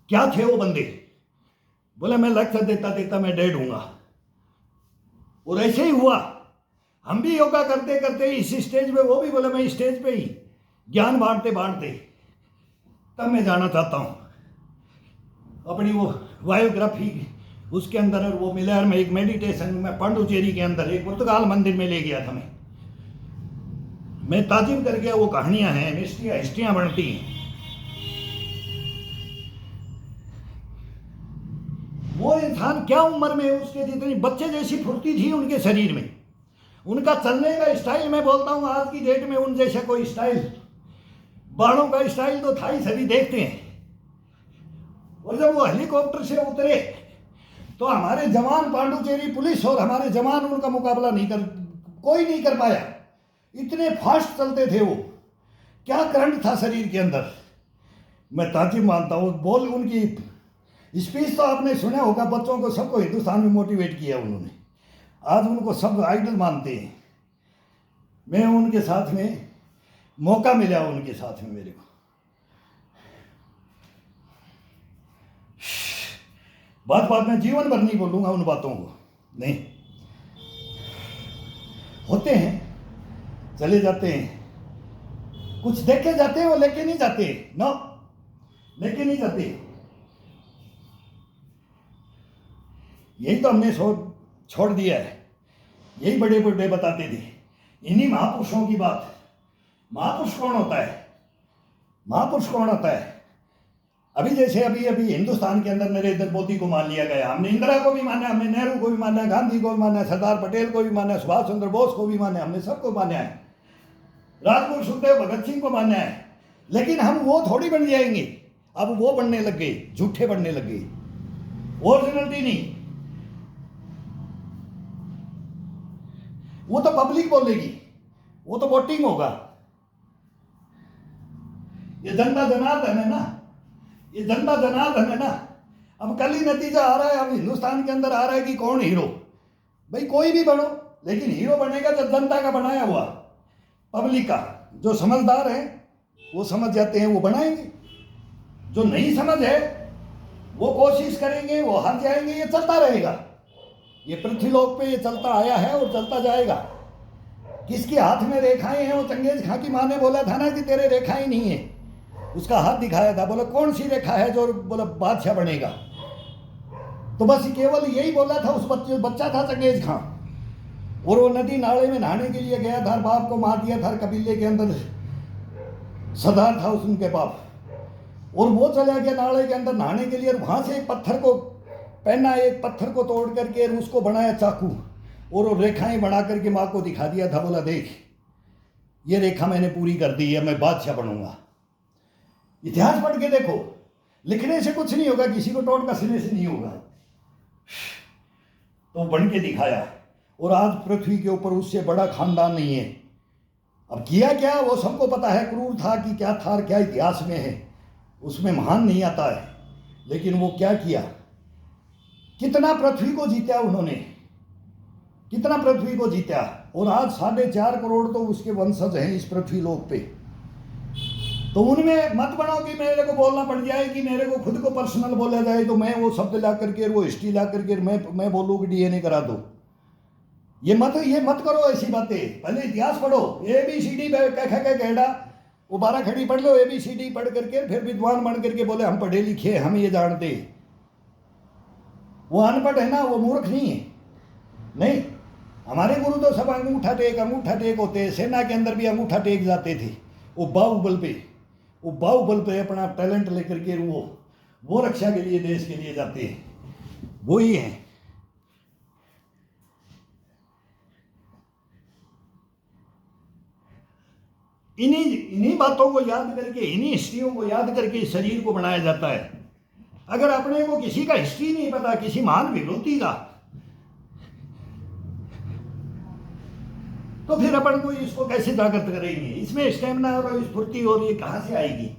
क्या थे वो बंदे, बोले मैं लक्ष्य देता देता मैं डेड हूंगा, और ऐसे ही हुआ। हम भी योगा करते करते इस स्टेज पे, वो भी बोले मैं स्टेज पे ही ज्ञान बांटते बांटते, तब मैं जाना चाहता हूं अपनी वो बायोग्राफी उसके अंदर। और वो मिला में एक मेडिटेशन में पांडुचेरी के अंदर एक पुर्तगाल मंदिर में ले गया था मैं ताजिम कर गया। वो कहानियां हैं, हिस्ट्रियां बनती हैं। वो इंसान क्या उम्र में, उसके जितनी बच्चे जैसी फुर्ती थी उनके शरीर में, उनका चलने का स्टाइल। मैं बोलता हूं आज की डेट में उन जैसा कोई स्टाइल, बाणों का स्टाइल तो था ही, सभी देखते हैं। और जब वो हेलीकॉप्टर से उतरे तो हमारे जवान, पांडुचेरी पुलिस और हमारे जवान उनका मुकाबला कोई नहीं कर पाया। इतने फास्ट चलते थे वो, क्या करंट था शरीर के अंदर। मैं ताजीब मानता हूँ। बोल उनकी स्पीच तो आपने सुना होगा, बच्चों को सबको हिंदुस्तान में मोटिवेट किया उन्होंने। आज उनको सब आइडल मानते हैं। मैं उनके साथ में, मौका मिला उनके साथ में मेरे को, बात बात में जीवन भर नहीं बोलूंगा उन बातों को, नहीं। होते हैं, चले जाते हैं, कुछ देखे जाते हैं, वो लेके नहीं जाते, नो, लेके नहीं जाते। यही तो हमने छोड़ दिया है। यही बड़े बड़े बताते थे, इन्हीं महापुरुषों की बात। महापुरुष कौन होता है? महापुरुष कौन होता है? अभी जैसे अभी हिंदुस्तान के अंदर नरेंद्र मोदी को मान लिया गया। हमने इंदिरा को भी माना, हमने नेहरू को भी माना, गांधी को भी माना, सरदार पटेल को भी माना, सुभाष चंद्र बोस को भी माना, हमने सबको माना है, राजगुरु सुखदेव भगत सिंह को माना है। लेकिन हम वो थोड़ी बन जाएंगे। अब वो बनने लग गए, झूठे बनने लग गए, ओरिजिनलिटी नहीं। वो तो पब्लिक बोलेगी, वो तो वोटिंग होगा। ये जनता जनार्दन है ना, ये जनता जनार्दन है ना। अब कल ही नतीजा आ रहा है, अब हिंदुस्तान के अंदर आ रहा है कि कौन हीरो। भाई कोई भी बनो, लेकिन हीरो बनेगा जब जनता का बनाया हुआ, पब्लिक का। जो समझदार है वो समझ जाते हैं, वो बनाएंगे। जो नहीं समझ है वो कोशिश करेंगे, वो हार जाएंगे। ये चलता रहेगा, ये पृथ्वीलोक पे ये चलता आया है और चलता जाएगा। किसके हाथ में रेखाएं हैं? वो चंगेज खां की माँ ने बोला था ना कि तेरे रेखाएं नहीं है। उसका हाथ दिखाया था, बोला कौन सी रेखा है जो बोला बादशाह बनेगा। तो बस केवल यही बोला था उस बच्चा था चंगेज खां। और वो नदी नाले में नहाने के लिए गया था, बाप को मार दिया था। कबीले के अंदर सरदार था उनके बाप, और वो चला गया नाले के अंदर नहाने के लिए। और वहां से एक पत्थर को पहना, एक पत्थर को तोड़ करके उसको बनाया चाकू, और वो रेखाएं बना करके माँ को दिखा दिया था। बोला देख, ये रेखा मैंने पूरी कर दी है, मैं बादशाह बनूंगा। इतिहास पढ़ के देखो, लिखने से कुछ नहीं होगा, किसी को टोट कसने से नहीं होगा। तो बन के दिखाया। और आज पृथ्वी के ऊपर उससे बड़ा खानदान नहीं है। अब किया क्या वो सबको पता है, क्रूर था कि क्या था, क्या इतिहास में है, उसमें महान नहीं आता है। लेकिन वो क्या किया, कितना पृथ्वी को जीता उन्होंने, कितना पृथ्वी को जीता। और आज 4.5 करोड़ तो उसके वंशज हैं इस पृथ्वी लोक पे। तो उनमें मत बनो कि मेरे को बोलना पड़ जाए, कि मेरे को खुद को पर्सनल बोला जाए तो मैं वो शब्द ला करके, वो हिस्ट्री ला करके मैं बोलूँ कि डीएनए करा दो। ये मत करो ऐसी बातें। पहले इतिहास पढ़ो, ABCD कहड़ा वो 12 खड़ी पढ़ लो, ABCD पढ़ करके फिर विद्वान बन करके बोले हम पढ़े लिखे, हम ये जानते। वो अनपढ़ है ना, वो मूर्ख नहीं है। नहीं, हमारे गुरु तो सब अंगूठा टेक होते हैं। सेना के अंदर भी अंगूठा टेक जाते थे। वो बाहुबल पे अपना टैलेंट लेकर के वो रक्षा के लिए, देश के लिए जाते हैं। वो ही हैं। इन्हीं बातों को याद करके, इन्हीं हिस्ट्रियों को याद करके शरीर को बनाया जाता है। अगर अपने को किसी का हिस्ट्री नहीं पता, किसी महान विभूति का, तो फिर अपन को इसको कैसे जागृत करेंगे? इसमें स्टेमिना और स्फूर्ति और ये कहां से आएगी?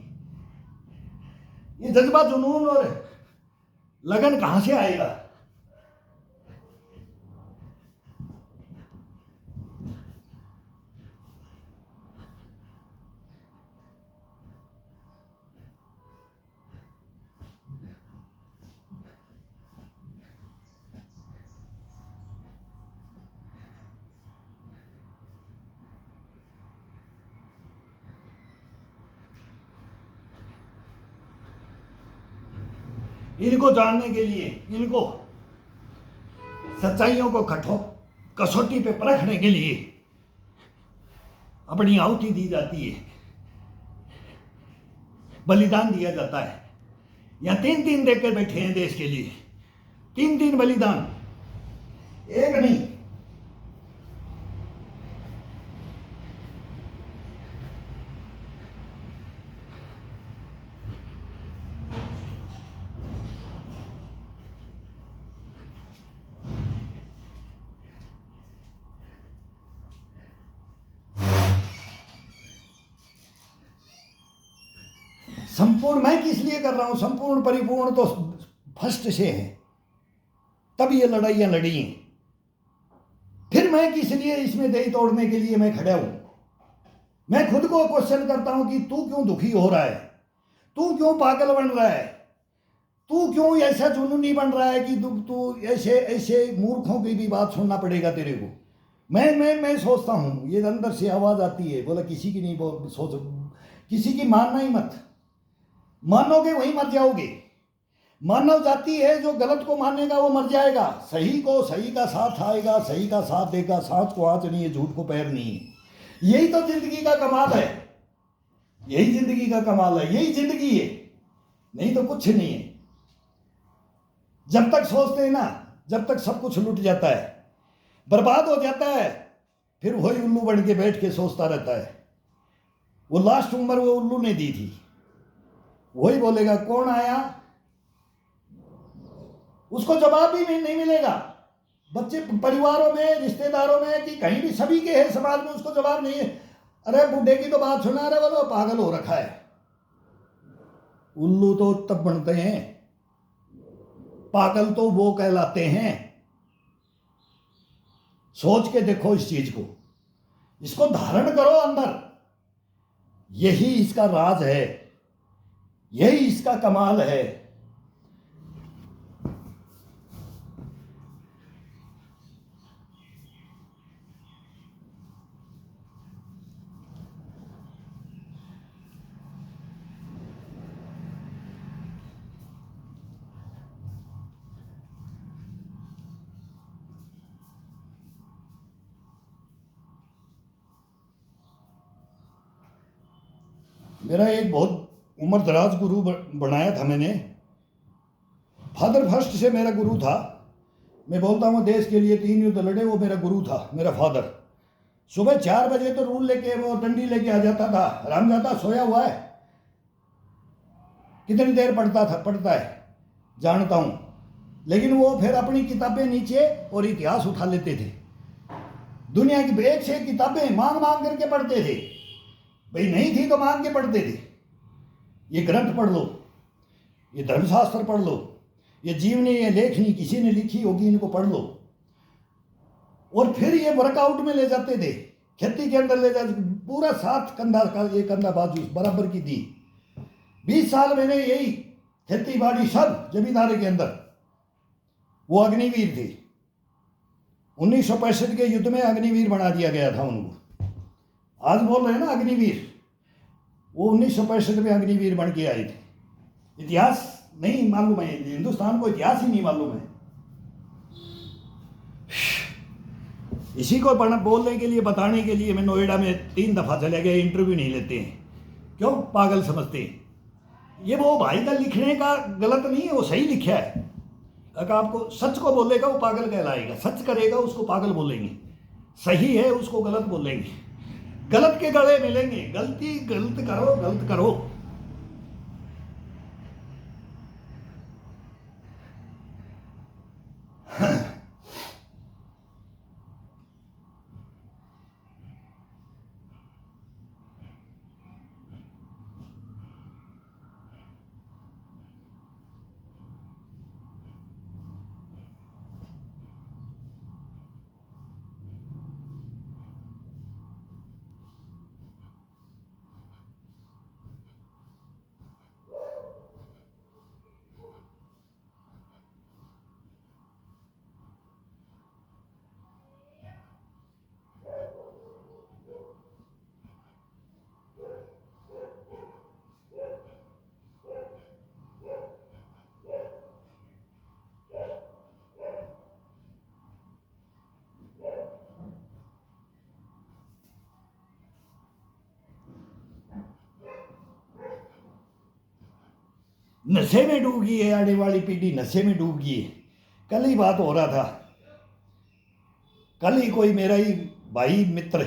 ये जज्बा, जुनून और लगन कहां से आएगा? इनको जानने के लिए, इनको सच्चाइयों को कसौटी पे परखने के लिए अपनी आहुति दी जाती है, बलिदान दिया जाता है। यहाँ 3-3 देकर बैठे हैं देश के लिए, 3-3 बलिदान, एक नहीं। संपूर्ण मैं किस लिए कर रहा हूं? संपूर्ण परिपूर्ण तो फर्स्ट से है, तब ये लड़ाइयां लड़ी हैं। फिर मैं किस लिए इसमें दही तोड़ने के लिए मैं खड़ा हूं? मैं खुद को क्वेश्चन करता हूं कि तू क्यों दुखी हो रहा है? तू क्यों पागल बन रहा है? तू क्यों ऐसा जुनूनी बन रहा है कि तू ऐसे ऐसे मूर्खों की भी बात सुनना पड़ेगा तेरे को? मैं सोचता हूं, ये अंदर से आवाज आती है, बोला किसी की नहीं सोच, किसी की मानना ही मत। मानोगे वही मर जाओगे। मानव जाति है जो गलत को मानेगा वो मर जाएगा, सही को सही का साथ आएगा, सही का साथ देगा। साथ को आंच नहीं है, झूठ को पैर नहीं है। यही तो जिंदगी का कमाल है, यही जिंदगी का कमाल है, यही जिंदगी है, नहीं तो कुछ नहीं है। जब तक सोचते हैं ना, जब तक सब कुछ लुट जाता है, बर्बाद हो जाता है, फिर वही उल्लू बन के बैठ के सोचता रहता है। वो लास्ट उम्र वो उल्लू ने दी थी, वही बोलेगा कौन आया, उसको जवाब भी नहीं मिलेगा। बच्चे परिवारों में, रिश्तेदारों में कि कहीं भी, सभी के है समाज में, उसको जवाब नहीं है। अरे बूढ़े की तो बात सुना रहे, बोलो पागल हो रखा है। उल्लू तो तब बनते हैं, पागल तो वो कहलाते हैं। सोच के देखो इस चीज को, इसको धारण करो अंदर। यही इसका राज है, यही इसका कमाल है। मेरा एक बहुत उम्र दराज गुरु बनाया था मैंने। फादर फर्स्ट से मेरा गुरु था। मैं बोलता हूँ देश के लिए 3 युद्ध लड़े, वो मेरा गुरु था, मेरा फादर। सुबह 4 बजे तो रूल लेके, वो डंडी लेके आ जाता था। रामजादा सोया हुआ है, कितनी देर पढ़ता है जानता हूँ, लेकिन वो फिर अपनी किताबें नीचे और इतिहास उठा लेते थे। दुनिया की एक से एक किताबें मांग मांग करके पढ़ते थे। भाई नहीं थी तो मांग के पढ़ते थे। ये ग्रंथ पढ़ लो, ये धर्मशास्त्र पढ़ लो, ये जीवनी, ये लेखनी किसी ने लिखी होगी, इनको पढ़ लो। और फिर ये वर्कआउट में ले जाते थे, खेती के अंदर ले जाते, पूरा 7 कंधा का, एक कंधा बाजू बराबर की दी। 20 साल मैंने यही खेती बाड़ी सब जमींदारी के अंदर। वो अग्निवीर थे, 1965 के युद्ध में अग्निवीर बना दिया गया था उनको। आज बोल रहे हैं ना अग्निवीर, वो 1965 में अग्निवीर बन के आए थे। इतिहास नहीं मालूम है, हिंदुस्तान को इतिहास ही नहीं मालूम है। इसी को बोलने के लिए, बताने के लिए मैं नोएडा में 3 दफा चले गए। इंटरव्यू नहीं लेते हैं, क्यों? पागल समझते हैं। ये वो भाई का लिखने का गलत नहीं है, वो सही लिखा है। अगर आपको सच को बोलेगा वो पागल कहलाएगा, सच करेगा उसको पागल बोलेंगे, सही है उसको गलत बोलेंगे। गलत के गले मिलेंगे, गलत करो। नशे में डूब गई है, आने वाली पीढ़ी नशे में डूब गई है। कल ही बात हो रहा था, कल ही कोई मेरा ही भाई मित्र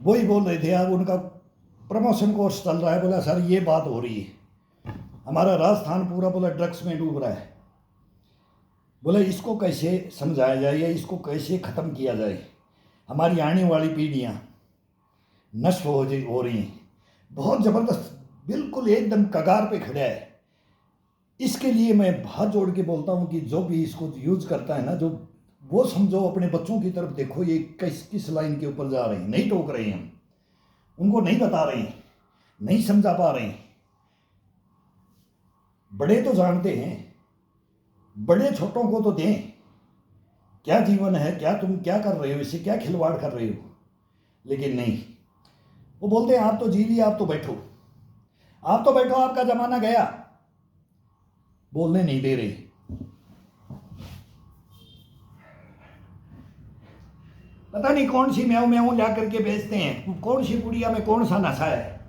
वो ही बोल रहे थे, अब उनका प्रमोशन कोर्स चल रहा है, बोला सर ये बात हो रही है, हमारा राजस्थान पूरा बोला ड्रग्स में डूब रहा है। बोले इसको कैसे समझाया जाए या इसको कैसे ख़त्म किया जाए, हमारी आने वाली पीढ़ियाँ नष्ट हो रही हैं। बहुत ज़बरदस्त, बिल्कुल एकदम कगार पे खड़ा है। इसके लिए मैं हाथ जोड़ के बोलता हूँ कि जो भी इसको यूज करता है ना, जो वो समझो अपने बच्चों की तरफ देखो, ये किस लाइन के ऊपर जा रहे हैं। नहीं टोक रहे हैं हम, उनको नहीं बता रहे हैं, नहीं समझा पा रहे हैं। बड़े तो जानते हैं, बड़े छोटों को तो दें क्या जीवन है, क्या तुम क्या कर रहे हो, इससे क्या खिलवाड़ कर रहे हो। लेकिन नहीं, वो बोलते हैं आप तो जी लिए, आप तो बैठो, आप तो बैठो, आपका जमाना गया। बोलने नहीं दे रहे। पता नहीं कौन सी म्याऊं म्याऊं ला करके बेचते हैं, कौन सी पुड़िया में कौन सा नशा है,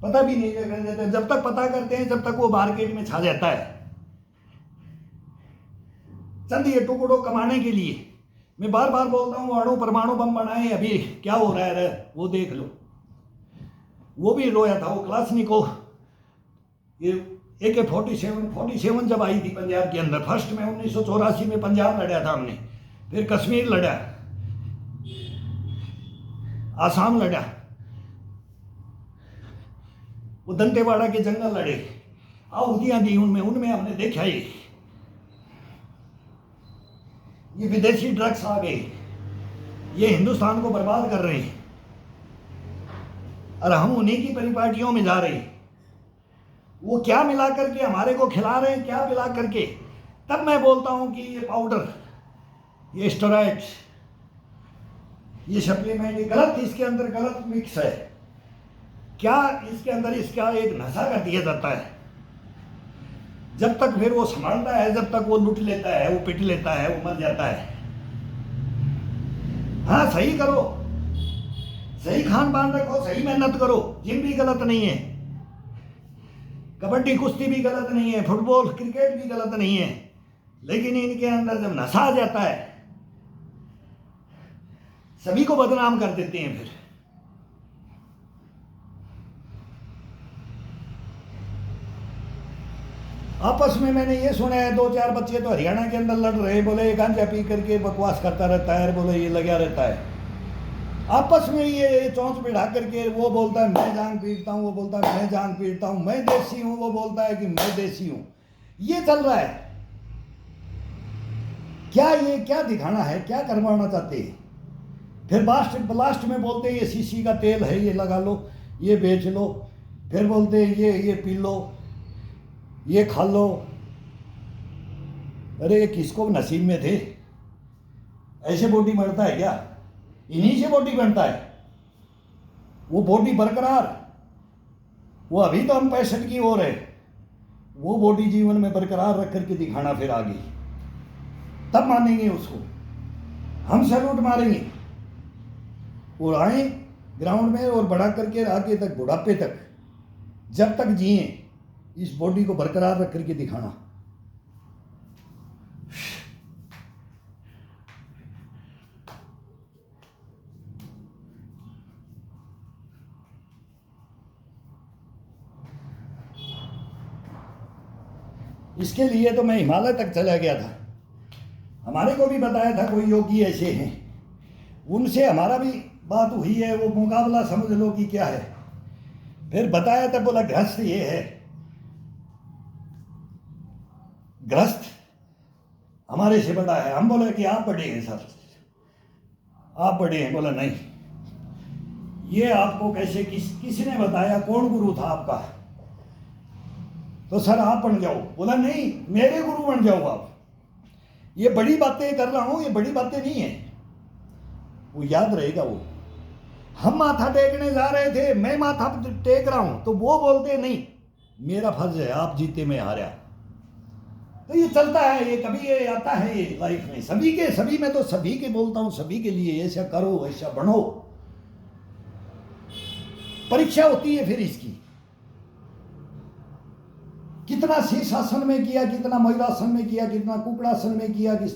पता भी नहीं कर देते। जब तक पता करते हैं जब तक वो मार्केट में छा जाता है। चंद ये टुकड़ों कमाने के लिए मैं बार बार बोलता हूँ, अणु परमाणु बम बनाए, अभी क्या हो रहा है वो देख लो। वो भी रोया था वो क्लासनिको, ये AK-47 जब आई थी पंजाब के अंदर, फर्स्ट में 1984 में पंजाब लड़ा था हमने, फिर कश्मीर लड़ा, आसाम लड़ा, वो दंतेवाड़ा के जंगल लड़े, आहुतियां दी उनमें हमने देखा ही ये विदेशी ड्रग्स आ गए, ये हिंदुस्तान को बर्बाद कर रहे हैं और हम उन्हीं की परिपाटियों में जा रहे हैं। वो क्या मिला करके हमारे को खिला रहे हैं, क्या मिला करके। तब मैं बोलता हूं कि ये पाउडर, ये स्टेरॉइड्स, ये सप्लीमेंट, ये गलत, इसके अंदर गलत मिक्स है। क्या इसके अंदर इसका एक नशा कर दिया जाता है। जब तक फिर वो संभालता है, जब तक वो लूट लेता है, वो पिट लेता है, वो मर जाता है। हाँ सही करो, सही खान पान रखो, सही मेहनत करो, जिम भी गलत नहीं है, कबड्डी कुश्ती भी गलत नहीं है, फुटबॉल क्रिकेट भी गलत नहीं है। लेकिन इनके अंदर जब नशा आ जाता है, सभी को बदनाम कर देते हैं। फिर आपस में मैंने ये सुना है, 2-4 बच्चे तो हरियाणा के अंदर लड़ रहे, बोले ये गांजा पी करके बकवास करता रहता है, बोले ये लगा रहता है। आपस में ये चौंच बिठा करके, वो बोलता है मैं जान पीटता हूँ, वो बोलता है मैं जान पीटता हूँ, मैं देसी हूँ, वो बोलता है कि मैं देसी हूँ। ये चल रहा है। क्या ये क्या दिखाना है, क्या करवाना चाहते हैं। फिर लास्ट में बोलते हैं ये सीसी का तेल है, ये लगा लो, ये बेच लो। फिर बोलते हैं ये पी लो, ये खा लो। अरे किसको नसीब में थे, ऐसे बॉडी बढ़ता है क्या? इन्हीं से बॉडी बनता है। वो बॉडी बरकरार, वो अभी तो हम 65 की ओर है, वो बॉडी जीवन में बरकरार रख करके दिखाना फिर आगे, तब मानेंगे उसको, हम सैल्यूट मारेंगे और आए ग्राउंड में और बढ़ा करके आगे तक, बुढ़ापे तक, जब तक जिए इस बॉडी को बरकरार रख करके दिखाना। इसके लिए तो मैं हिमालय तक चला गया था। हमारे को भी बताया था कोई योगी ऐसे हैं, उनसे हमारा भी बात हुई है, वो मुकाबला समझ लो कि क्या है। फिर बताया था, बोला ग्रस्त ये है, ग्रस्त हमारे से बड़ा है। हम बोले कि आप बड़े हैं सर, आप बड़े हैं। बोला नहीं, ये आपको कैसे किसने बताया, कौन गुरु था आपका? तो सर आप बन जाओ। बोला नहीं, मेरे गुरु बन जाओ आप। ये बड़ी बातें कर रहा हूं, ये बड़ी बातें नहीं है, वो याद रहेगा। वो हम माथा टेकने जा रहे थे, मैं माथा टेक रहा हूं, तो वो बोलते नहीं मेरा फर्ज है, आप जीते मैं हारा। तो ये चलता है, ये कभी ये आता है ये लाइफ में सभी मैं तो सभी के बोलता हूं, सभी के लिए ऐसा करो, ऐसा बनो। परीक्षा होती है फिर इसकी, कितना शीर्षासन में किया, कितना मयूरासन में किया, कितना कुकड़ासन में किया, कि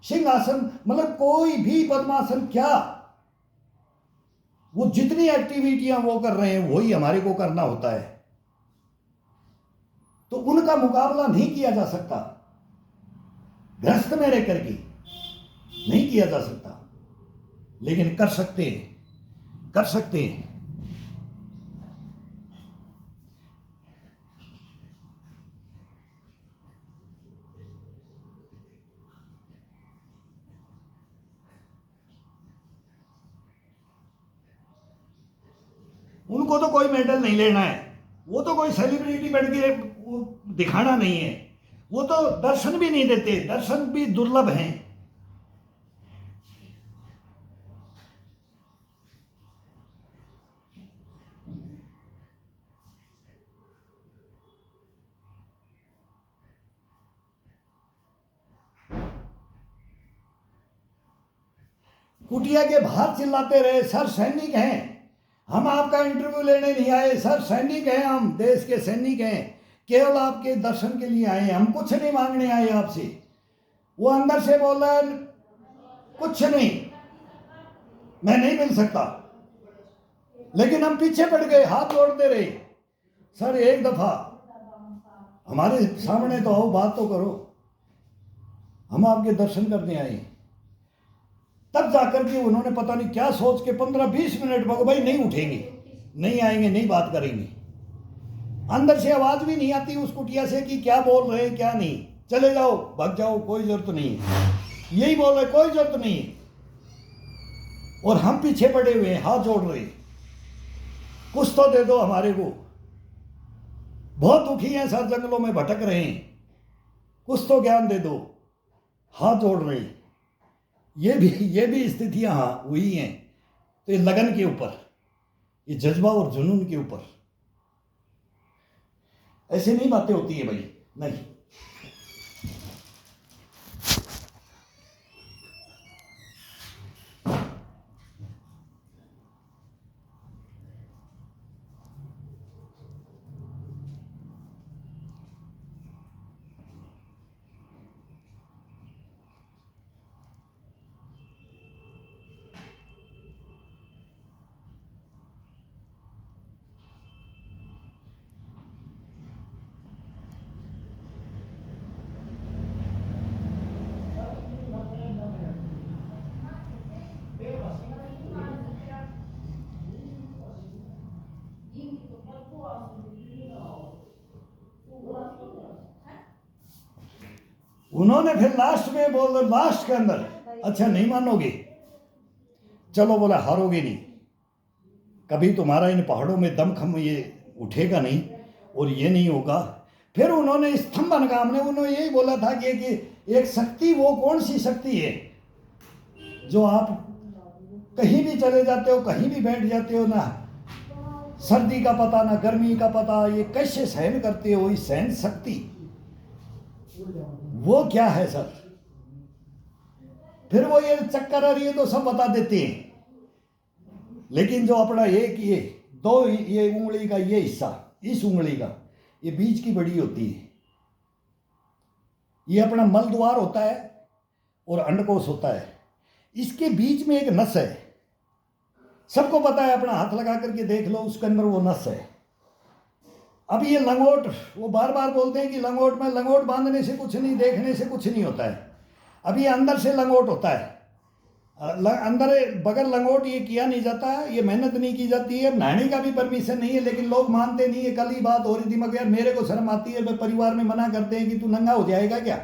सिंहासन, मतलब कोई भी पद्मासन क्या, वो जितनी एक्टिविटियां वो कर रहे हैं वही हमारे को करना होता है। तो उनका मुकाबला नहीं किया जा सकता, ग्रस्त में रह करके नहीं किया जा सकता, लेकिन कर सकते हैं, कर सकते हैं। उनको तो कोई मेडल नहीं लेना है, वो तो कोई सेलिब्रिटी बन के दिखाना नहीं है, वो तो दर्शन भी नहीं देते, दर्शन भी दुर्लभ हैं। कुटिया के बाहर चिल्लाते रहे, सर सैनिक हैं, हम आपका इंटरव्यू लेने नहीं आए, सर सैनिक हैं, हम देश के सैनिक हैं, केवल आपके दर्शन के लिए आए हैं, हम कुछ नहीं मांगने आए आपसे। वो अंदर से बोल रहा है कुछ नहीं, मैं नहीं मिल सकता, लेकिन हम पीछे पड़ गए, हाथ जोड़ते रहे। सर एक दफा हमारे सामने तो आओ, बात तो करो, हम आपके दर्शन करने आए। तब जाकर के उन्होंने पता नहीं क्या सोच के 15-20 मिनट में, भाई नहीं उठेंगे, नहीं आएंगे, नहीं बात करेंगे। अंदर से आवाज भी नहीं आती उस कुटिया से कि क्या बोल रहे हैं क्या नहीं, चले जाओ, भाग जाओ, कोई जरूरत नहीं है, यही बोल रहे, कोई जरूरत नहीं है। और हम पीछे पड़े हुए हैं, हाथ जोड़ रहे, कुछ तो दे दो हमारे को, बहुत दुखी हैं सर, जंगलों में भटक रहे हैं, कुछ तो ज्ञान दे दो, हाथ जोड़ रहे। ये भी स्थितियां हुई हैं। तो ये लगन के ऊपर, ये जज्बा और जुनून के ऊपर, ऐसे नहीं बातें होती है भाई, नहीं। उन्होंने फिर लास्ट में बोला, लास्ट के अंदर, अच्छा नहीं मानोगे, चलो बोला हारोगे नहीं, कभी तुम्हारा इन पहाड़ों में दमखम ये उठेगा नहीं और ये नहीं होगा। फिर उन्होंने स्तंभन का, हमने उन्होंने यही बोला था कि एक शक्ति, वो कौन सी शक्ति है जो आप कहीं भी चले जाते हो, कहीं भी बैठ जाते हो, ना सर्दी का पता ना गर्मी का पता, ये कैसे सहन करते हो, इस सहन शक्ति वो क्या है सर। फिर वो ये चक्कर आ रही है तो सब बता देते हैं, लेकिन जो अपना एक ये दो, ये उंगली का ये हिस्सा, इस उंगली का ये बीच की बड़ी होती है, ये अपना मल द्वार होता है और अंडकोश होता है, इसके बीच में एक नस है, सबको पता है, अपना हाथ लगा करके देख लो, उसके अंदर वो नस है। अब ये लंगोट, वो बार बार बोलते हैं कि लंगोट में, लंगोट बांधने से कुछ नहीं, देखने से कुछ नहीं होता है। अब ये अंदर से लंगोट होता है, अंदर बगैर लंगोट ये किया नहीं जाता, ये मेहनत नहीं की जाती है, नहाने का भी परमिशन नहीं है, लेकिन लोग मानते नहीं है। कल ही बात हो रही थी, मगर यार मेरे को शर्म आती है, परिवार में मना करते हैं कि तू नंगा हो जाएगा क्या,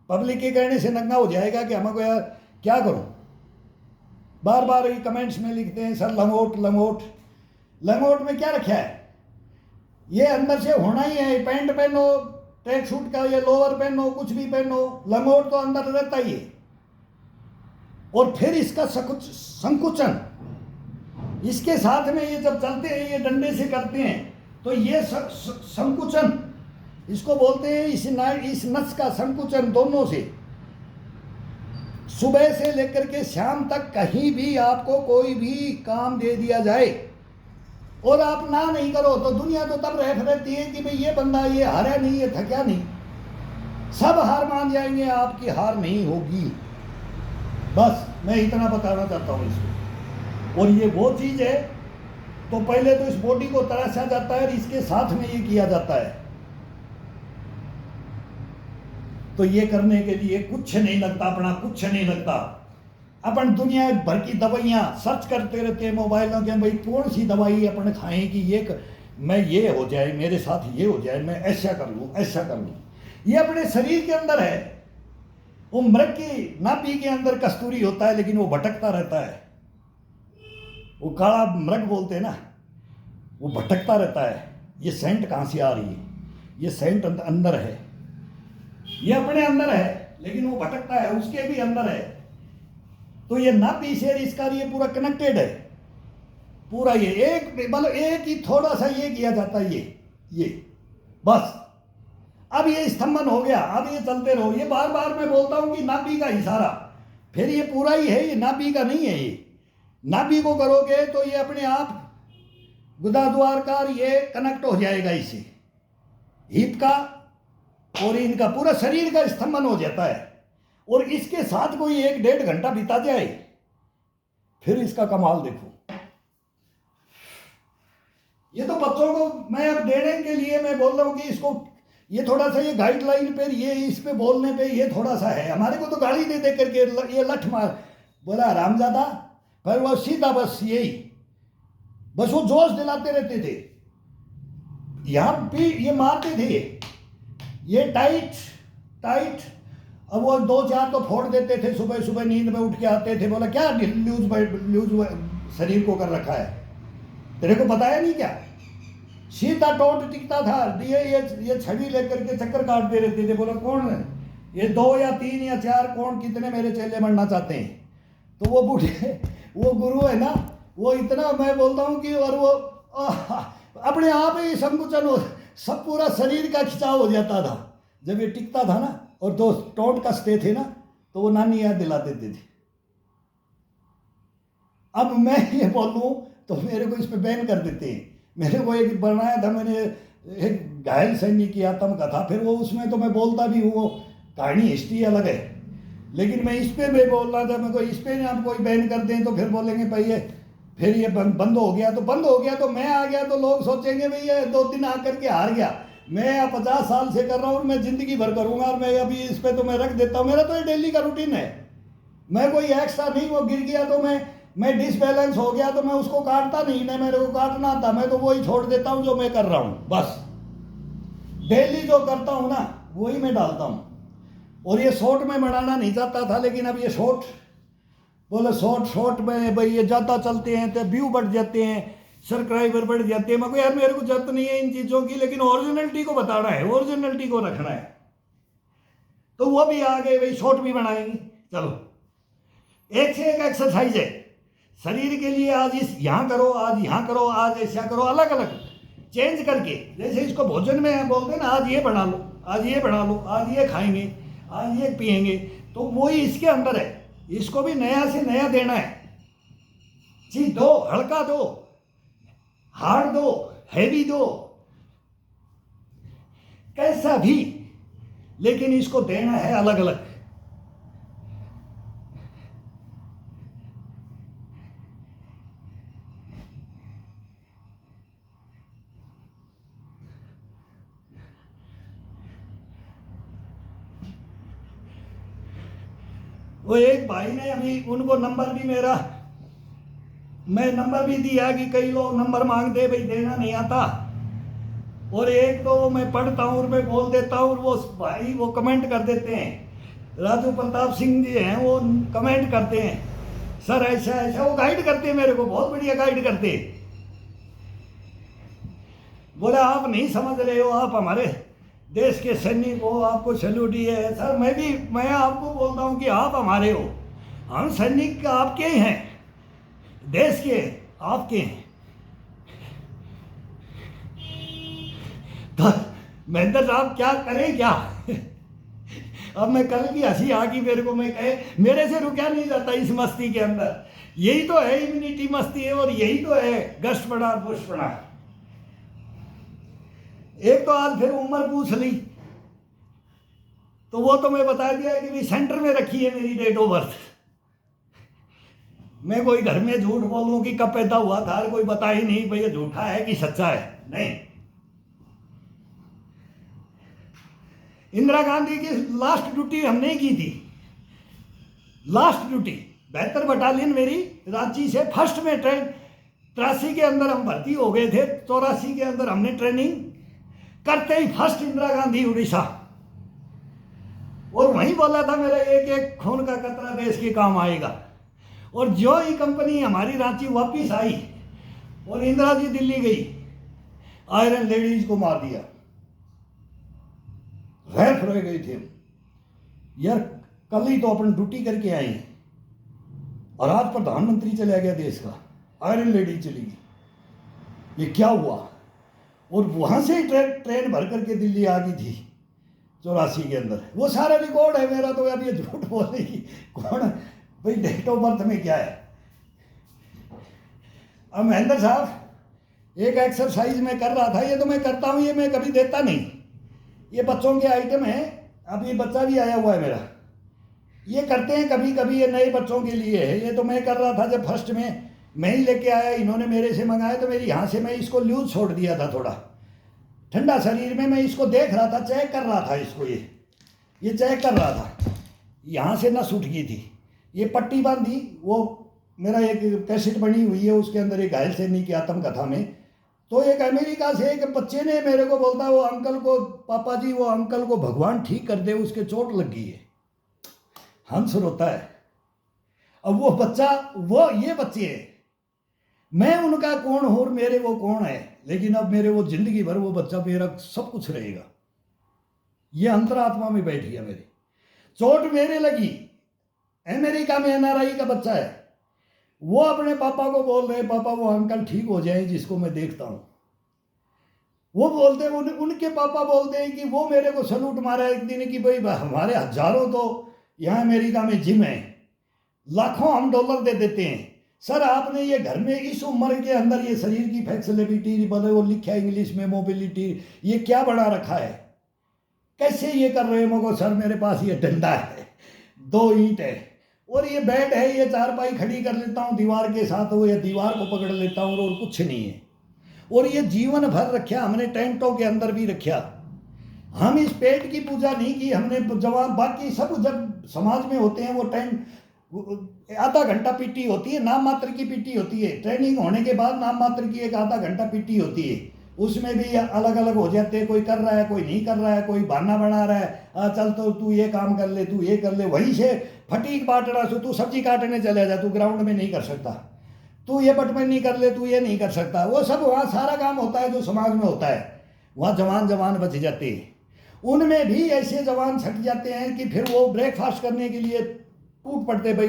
पब्लिक के कहने से नंगा हो जाएगा क्या, हमको यार क्या करूं, बार बार ये कमेंट्स में लिखते हैं सर लंगोट लंगोट। लंगोट में क्या रखा है, ये अंदर से होना ही है, पैंट पहनो, ट्रैक सूट का ये लोअर पहनो, कुछ भी पहनो, लंगोट तो अंदर रहता ही है। और फिर इसका संकुचन, इसके साथ में ये जब चलते हैं, ये डंडे से करते हैं, तो ये संकुचन, इसको बोलते हैं इस नस का संकुचन दोनों से। सुबह से लेकर के शाम तक कहीं भी आपको कोई भी काम दे दिया जाए, और आप ना नहीं करो तो दुनिया तो तब रह रहती है कि भाई ये बंदा ये हारा नहीं, ये थका नहीं। सब हार मान जाएंगे, आपकी हार नहीं होगी। बस मैं इतना बताना चाहता हूँ इसको। और ये वो चीज़ है, तो पहले तो इस बॉडी को तराशा जाता है और इसके साथ में ये किया जाता है। तो ये करने के लिए कुछ नहीं लगता, अपना कुछ नहीं लगता। अपन दुनिया भर की दवाइयाँ सर्च करते रहते हैं मोबाइलों के, भाई कौन सी दवाई अपन खाएं कि मैं ये हो जाए, मेरे साथ ये हो जाए, मैं ऐसा कर लूँ ऐसा कर लूँ। ये अपने शरीर के अंदर है। वो मृग की नाभि के अंदर कस्तूरी होता है, लेकिन वो भटकता रहता है। वो काला मृग बोलते हैं ना, वो भटकता रहता है। ये सेंट कहाँ से आ रही है? ये सेंट अंदर है, ये अपने अंदर है, लेकिन वो भटकता है, उसके भी अंदर है। तो ये नाभि से इसका ये पूरा कनेक्टेड है पूरा। ये एक मतलब एक ही थोड़ा सा ये किया जाता है, ये बस। अब ये स्तंभन हो गया, अब ये चलते रहो। ये बार बार मैं बोलता हूं कि नाभि का इशारा, फिर ये पूरा ही है, ये नाभि का नहीं है। ये नाभि को करोगे तो ये अपने आप गुदा द्वार का ये कनेक्ट हो जाएगा इससे, हिप का और इनका पूरा शरीर का स्तंभन हो जाता है। और इसके साथ कोई 1-1.5 घंटा बिता जाए, फिर इसका कमाल देखो। ये तो बच्चों को मैं अब देने के लिए मैं बोल रहा हूं कि इसको ये थोड़ा सा ये गाइडलाइन पे ये इस पे बोलने पे ये थोड़ा सा है। हमारे को तो गाली दे दे करके ये लठ मार बोला हरामजादा, पर वो सीधा बस यही बस वो जोश दिलाते रहते थे। यहां भी ये मारते थे, ये टाइट। अब वो 2-4 तो फोड़ देते थे। सुबह सुबह नींद में उठ के आते थे, बोला क्या लूज शरीर को कर रखा है, तेरे को बताया नहीं क्या? सीधा टोट टिकता था। ये छड़ी लेकर के चक्कर काटते रहते थे। बोला कौन है ये 2 या 3 या 4 कौन कितने मेरे चेले बनना चाहते हैं? तो वो बूढ़े वो गुरु है ना, वो इतना मैं बोलता हूँ कि और वो अपने आप ही संकुचन हो, सब पूरा शरीर का खिंचाव हो जाता था जब ये टिकता था ना। और 2 टोट कसते थे ना, तो वो नानी याद दिला देते थे। अब मैं ये बोलूँ तो मेरे को इस पे बैन कर देते हैं। मेरे को एक बनाया था मैंने, एक घायल सैनिक की आत्म कथा, फिर वो उसमें तो मैं बोलता भी हूँ, वो कहानी हिस्ट्री अलग है, लेकिन मैं इस पे मैं बोल रहा था। मेरे को इस पे ना आप कोई बैन कर दें तो फिर बोलेंगे भाई ये फिर ये बंद हो गया। तो बंद हो गया तो मैं आ गया तो लोग सोचेंगे भाई ये 2 दिन आकर के हार गया। मैं 50 साल से कर रहा हूँ, मैं जिंदगी भर करूँगा, और मैं अभी इस पे तो मैं रख देता हूँ। मेरा तो ये डेली का रूटीन है। मैं कोई एक्स्ट्रा नहीं, वो गिर गया तो मैं डिसबैलेंस हो गया तो मैं उसको काटता नहीं, ना मेरे को काटना था। मैं तो वही छोड़ देता हूँ जो मैं कर रहा हूँ, बस डेली जो करता हूँ ना वही मैं डालता हूँ। और ये शॉर्ट में बनाना नहीं चाहता था, लेकिन अब ये शॉर्ट बोले शॉर्ट में भाई ये ज़्यादा चलते हैं तो व्यू बढ़ जाते हैं, सब्सक्राइबर बढ़ जाते हैं। मैं यार मेरे को जरूरत नहीं है इन चीज़ों की, लेकिन ओरिजिनलिटी को बताना है, ओरिजिनलिटी को रखना है। तो वो भी आ गए भाई, शॉर्ट भी बनाएंगे। चलो एक से एक एक्सरसाइज है शरीर के लिए। आज यहाँ करो, आज यहाँ करो, आज ऐसा करो, अलग अलग चेंज करके। जैसे इसको भोजन में बोलते हैं ना, आज ये बना लो, आज ये बना लो, आज ये खाएंगे, आज ये पिएंगे, तो वही इसके अंदर है। इसको भी नया से नया देना है। चीज दो, हल्का दो, हार्ड दो, हैवी दो, कैसा भी, लेकिन इसको देना है अलग अलग। वो एक भाई ने अभी उनको नंबर भी मेरा, मैं नंबर भी दिया कि कई लोग नंबर मांगते, भाई देना नहीं आता। और एक तो मैं पढ़ता हूँ और मैं बोल देता हूँ, और वो भाई वो कमेंट कर देते हैं। राजू प्रताप सिंह जी हैं, वो कमेंट करते हैं, सर ऐसा ऐसा, वो गाइड करते हैं मेरे को, बहुत बढ़िया गाइड करते हैं। बोले आप नहीं समझ रहे हो, आप हमारे देश के सैनिक हो, आपको सैल्यूट है। सर मैं आपको बोलता हूँ कि आप हमारे हो, हम सैनिक आपके हैं, देश के आपके हैं। तो महेंद्र साहब क्या करें क्या? अब मैं कल की हंसी आ गई मेरे को, मैं कहे मेरे से रुका नहीं जाता इस मस्ती के अंदर यही तो है इम्यूनिटी मस्ती है, और यही तो है गश्त बड़ा और पुष्ट बड़ा। एक तो आज फिर उम्र पूछ ली, तो वो तो मैं बता दिया कि भी सेंटर में रखी है मेरी डेट ऑफ बर्थ। मैं कोई घर में झूठ बोलूं कि कब पैदा हुआ था, कोई बता ही नहीं भाई ये झूठा है कि सच्चा है, नहीं। इंदिरा गांधी की लास्ट ड्यूटी हमने की थी, लास्ट ड्यूटी 72 बटालियन मेरी रांची से फर्स्ट में ट्रेन 83 के अंदर हम भर्ती हो गए थे, 84 के अंदर हमने ट्रेनिंग करते ही फर्स्ट इंदिरा गांधी उड़ीसा, और वहीं बोला था मेरा एक एक खून का कतरा देश के काम आएगा। और जो ही कंपनी हमारी रांची वापिस आई और इंदिरा जी दिल्ली गई, आयरन लेडीज को मार दिया, रह गए थे यार। कल ही तो अपन ड्यूटी करके आए हैं और आज प्रधानमंत्री चला गया देश का, आयरन लेडीज चली गई, ये क्या हुआ। और वहां से ही ट्रेन भर करके दिल्ली आ गई थी 84 के अंदर, वो सारा रिकॉर्ड है मेरा। तो अब ये झूठ बोलने की कौन भाई, डेट ऑफ बर्थ में क्या है। अब महेंद्र साहब एक एक्सरसाइज में कर रहा था, ये तो मैं करता हूँ, ये मैं कभी देता नहीं, ये बच्चों के आइटम है। अब ये बच्चा भी आया हुआ है मेरा, ये करते हैं कभी कभी, ये नए बच्चों के लिए है। ये तो मैं कर रहा था जब फर्स्ट में मैं ही लेके आया, इन्होंने मेरे से मंगाया, तो मेरी यहाँ से मैं इसको लूज छोड़ दिया था, थोड़ा ठंडा शरीर में मैं इसको देख रहा था, चेक कर रहा था इसको, ये चेक कर रहा था, यहाँ से नस उठ गई थी, ये पट्टी बांधी। वो मेरा एक कैसेट बनी हुई है, उसके अंदर एक घायल सैनिक की आत्मकथा में, तो एक अमेरिका से एक बच्चे ने मेरे को बोलता, वो अंकल को, पापा जी वो अंकल को भगवान ठीक कर दे, उसके चोट लग गई है। हंस रोता है। अब वो बच्चा, वो ये बच्चे हैं, मैं उनका कौन हूं और मेरे वो कौन है, लेकिन अब मेरे वो जिंदगी भर वो बच्चा मेरा सब कुछ रहेगा। ये अंतरात्मा में बैठी है मेरी। चोट मेरे लगी, अमेरिका में एनआरआई का बच्चा है, वो अपने पापा को बोल रहे, पापा वो अंकल ठीक हो जाए जिसको मैं देखता हूं। वो बोलते, उनके पापा बोलते हैं कि वो मेरे को सलूट मारा एक दिन कि भाई हमारे हजारों तो यहाँ अमेरिका में जिम है, लाखों हम डॉलर दे देते हैं, सर आपने ये घर में इस उम्र के अंदर ये शरीर की फ्लेक्सिबिलिटी, वो लिखा है इंग्लिश में मोबिलिटी, ये क्या बना रखा है, कैसे ये कर रहे हो। मगर सर मेरे पास ये डंडा है, 2 ईंट है और ये बेड है, ये चारपाई खड़ी कर लेता हूँ दीवार के साथ, वो ये दीवार को पकड़ लेता हूँ और कुछ नहीं है। और ये जीवन भर रखा हमने, टेंटों के अंदर भी रखा। हम इस पेट की पूजा नहीं की हमने, जवान बाकी सब जब समाज में होते हैं वो टेंट आधा घंटा पीटी होती है, नाम मात्र की पीटी होती है। ट्रेनिंग होने के बाद नाम मात्र की एक आधा घंटा पीटी होती है, उसमें भी अलग अलग हो जाते हैं, कोई कर रहा है कोई नहीं कर रहा है, कोई बहाना बना रहा है, चल तो तू ये काम कर ले, तू ये कर ले, वहीं से फटीक बांट रहा है, तू सब्जी काटने चले जा, तू ग्राउंड में नहीं कर सकता, तू ये बटमन नहीं कर ले, तू ये नहीं कर सकता। वो सब वहाँ सारा काम होता है जो समाज में होता है, वहाँ जवान बच जाते हैं। उनमें भी ऐसे जवान छट जाते हैं कि फिर वो ब्रेकफास्ट करने के लिए टूट पड़ते, भाई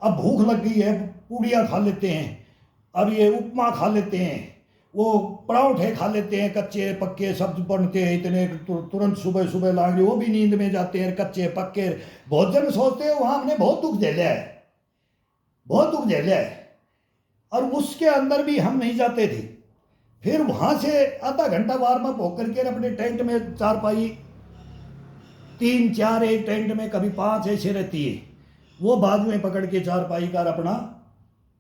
अब भूख लग गई है, पूड़ियाँ खा लेते हैं, अब ये उपमा खा लेते हैं, वो पराठे खा लेते हैं, कच्चे पक्के सब बनते हैं इतने, तुरंत सुबह सुबह लाएंगे, वो भी नींद में जाते हैं, कच्चे पक्के भोजन सोचते हैं। वहाँ हमने बहुत दुख झेला है, बहुत दुख झेला है, और उसके अंदर भी हम नहीं जाते थे। फिर वहाँ से आधा घंटा वार्म अप होकर के अपने टेंट में चारपाई 3-4 एक टेंट में कभी 5 ऐसे रहती है, वो बाद में पकड़ के चारपाई कर अपना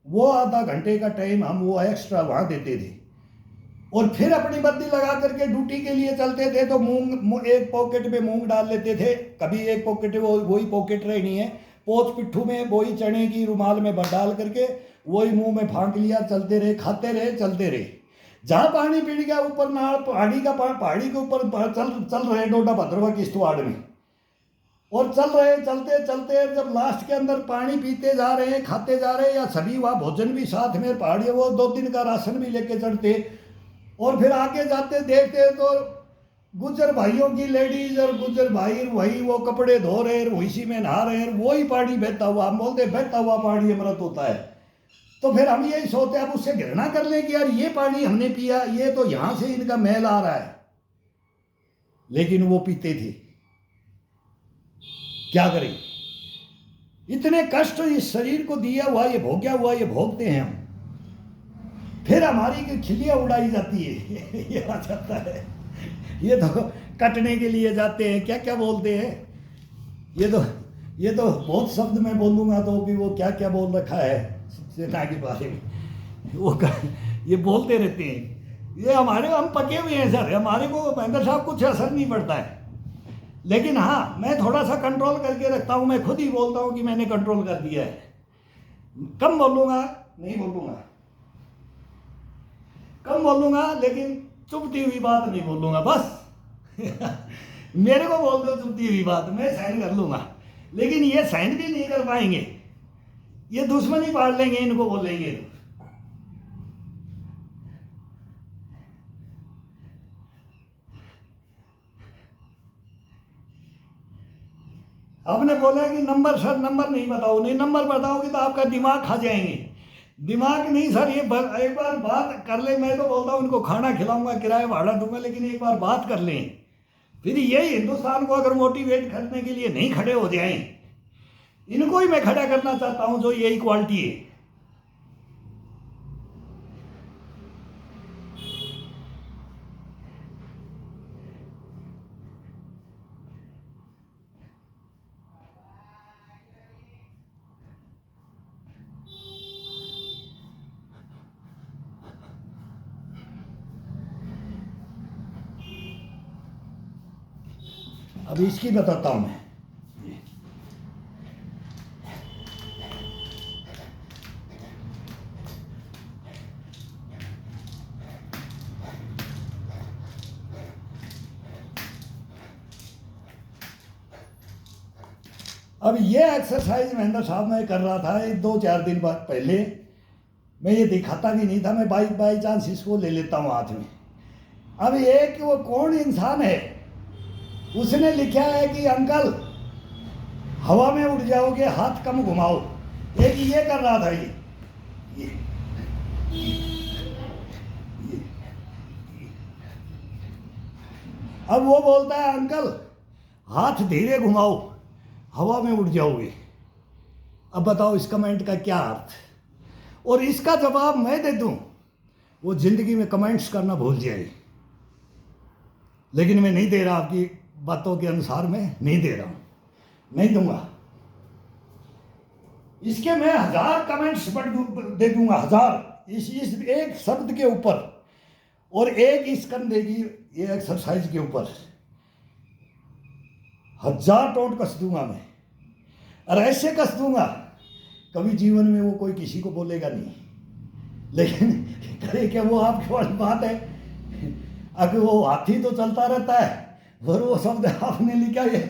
वो आधा घंटे का टाइम हम वो एक्स्ट्रा वहाँ देते थे। और फिर अपनी बत्ती लगा करके ड्यूटी के लिए चलते थे, तो मूंग एक पॉकेट में मूंग डाल लेते थे, कभी एक पॉकेट वही पॉकेट रहनी है, पोच पिट्ठू में वही चने की रुमाल में डाल करके वही मुंह में फांक लिया, चलते रहे, खाते रहे, चलते रहे। जहाँ पानी पीड़ गया ऊपर नाड़ पहाड़ी के ऊपर चल रहे डोडा भद्रवा किश्तवाड़ में, और चल रहे चलते चलते जब लास्ट के अंदर पानी पीते जा रहे हैं, खाते जा रहे हैं, या सभी वहाँ भोजन भी साथ में पहाड़ी, वो 2 दिन का राशन भी लेके चढ़ते, और फिर आगे जाते देखते तो गुज्जर भाइयों की लेडीज और गुज्जर भाई वही वो कपड़े धो रहे, वही में नहा रहे, वही पानी बहता हुआ, हम बोलते बहता हुआ पानी अमृत होता है। तो फिर हम यही सोचते अब उससे घृणा कर लें कि यार ये पानी हमने पिया, ये तो यहाँ से इनका मैल आ रहा है, लेकिन वो पीते थे। क्या करें, इतने कष्ट इस शरीर को दिया हुआ, ये भोग्या हुआ, ये भोगते हैं हम। फिर हमारी की खिल्लियाँ उड़ाई जाती है ये आ जाता है। ये तो कटने के लिए जाते हैं, क्या क्या बोलते हैं। ये तो बहुत शब्द मैं बोलूँगा तो भी वो क्या क्या बोल रखा है सेना के बारे में, ये बोलते रहते हैं। ये हम पके हुए हैं सर, हमारे को महेंद्र साहब कुछ असर नहीं पड़ता है। लेकिन हाँ, मैं थोड़ा सा कंट्रोल करके रखता हूँ। मैं खुद ही बोलता हूँ कि मैंने कंट्रोल कर दिया है। कम बोलूँगा, नहीं बोलूँगा, कम बोलूँगा, लेकिन चुभती हुई बात नहीं बोलूँगा बस मेरे को बोल दो चुभती हुई बात, मैं सहन कर लूँगा। लेकिन ये सहन भी नहीं कर पाएंगे, ये दुश्मनी पाल लेंगे इनको बोलेंगे। आपने बोला कि नंबर सर, नंबर नहीं बताओ। नहीं, नंबर बताओगे तो आपका दिमाग खा जाएंगे। दिमाग नहीं सर, ये एक बार बात कर ले। मैं तो बोलता हूँ इनको खाना खिलाऊंगा, किराया भाड़ा दूंगा, लेकिन एक बार बात कर लें। फिर यही हिंदुस्तान को अगर मोटिवेट करने के लिए नहीं खड़े हो जाएं, इनको ही मैं खड़ा करना चाहता हूँ जो यही क्वालिटी है। अभी इसकी बताता हूँ मैं। अब ये एक्सरसाइज महेंद्र साहब मैं कर रहा था 2-4 दिन बाद पहले। मैं ये दिखाता भी नहीं था, मैं बाई चांस इसको ले लेता हूँ हाथ में। अब एक वो कौन इंसान है, उसने लिखा है कि अंकल हवा में उड़ जाओगे, हाथ कम घुमाओ। एक ये कर रहा था, ये अब वो बोलता है अंकल हाथ धीरे घुमाओ, हवा में उड़ जाओगे। अब बताओ इस कमेंट का क्या अर्थ। और इसका जवाब मैं दे दूं, वो जिंदगी में कमेंट्स करना भूल जाए। लेकिन मैं नहीं दे रहा, आपकी बातों के अनुसार मैं नहीं दे रहा हूं, नहीं दूंगा। इसके मैं 1000 कमेंट्स दे दूंगा, 1000 इस एक शब्द के ऊपर, और एक इस कंधे की ये एक्सरसाइज के ऊपर 1000 टोंट कस दूंगा मैं। और ऐसे कस दूंगा कभी जीवन में वो कोई किसी को बोलेगा नहीं। लेकिन करे क्या, वो आपके वाली बात है। अगर वो हाथी तो चलता रहता है, और वो शब्द आपने लिखा है,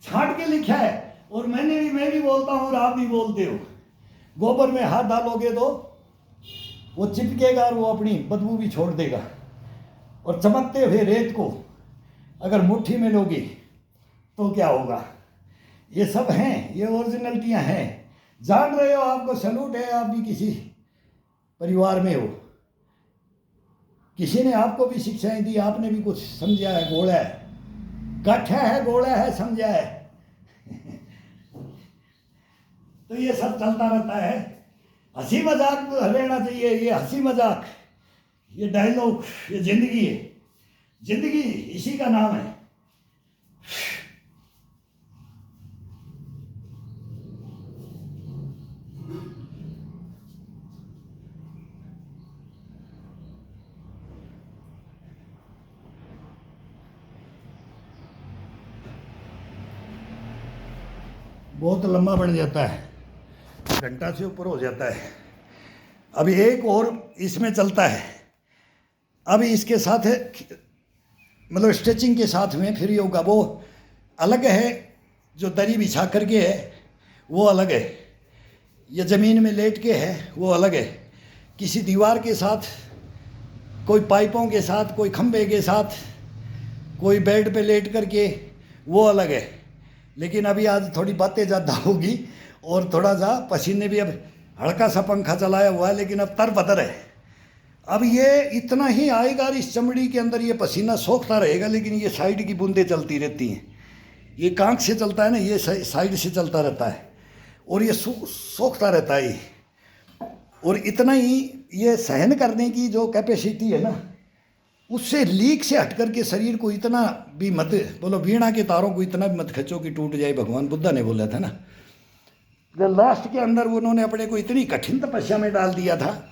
छांट के लिखा है, और मैं भी बोलता हूँ और आप भी बोलते हो। गोबर में हाथ डालोगे तो वो चिपकेगा और वो अपनी बदबू भी छोड़ देगा। और चमकते हुए रेत को अगर मुट्ठी में लोगे तो क्या होगा। ये सब हैं, ये ओरिजिनलिटियाँ हैं। जान रहे हो, आपको सैल्यूट है। आप भी किसी परिवार में हो, किसी ने आपको भी शिक्षाएं दी, आपने भी कुछ समझा है, गोड़ा है, गठा है, गोड़ा है, समझा है तो ये सब चलता रहता है। हंसी मजाक रहना चाहिए, ये हंसी मजाक, ये डायलॉग, ये जिंदगी है। जिंदगी इसी का नाम है। बहुत लंबा बन जाता है, घंटा से ऊपर हो जाता है। अब एक और इसमें चलता है। अब इसके साथ है, मतलब स्ट्रेचिंग के साथ में फिर योगा वो अलग है। जो दरी बिछा करके है वो अलग है, या ज़मीन में लेट के है वो अलग है। किसी दीवार के साथ, कोई पाइपों के साथ, कोई खंभे के साथ, कोई बेड पे लेट करके, वो अलग है। लेकिन अभी आज थोड़ी बातें ज़्यादा होगी और थोड़ा सा पसीने भी, अब हल्का सा पंखा चलाया हुआ है लेकिन अब तर-बतर है। अब ये इतना ही आएगा और इस चमड़ी के अंदर ये पसीना सोखता रहेगा, लेकिन ये साइड की बूंदें चलती रहती हैं। ये कांख से चलता है ना, ये साइड से चलता रहता है। और ये सोखता रहता है। और इतना ही ये सहन करने की जो कैपेसिटी है ना, उससे लीक से हट करके शरीर को इतना भी मत बोलो, वीणा के तारों को इतना भी मत खींचो कि टूट जाए। भगवान बुद्धा ने बोला था ना, जब लास्ट के अंदर उन्होंने अपने को इतनी कठिन तपस्या में डाल दिया था,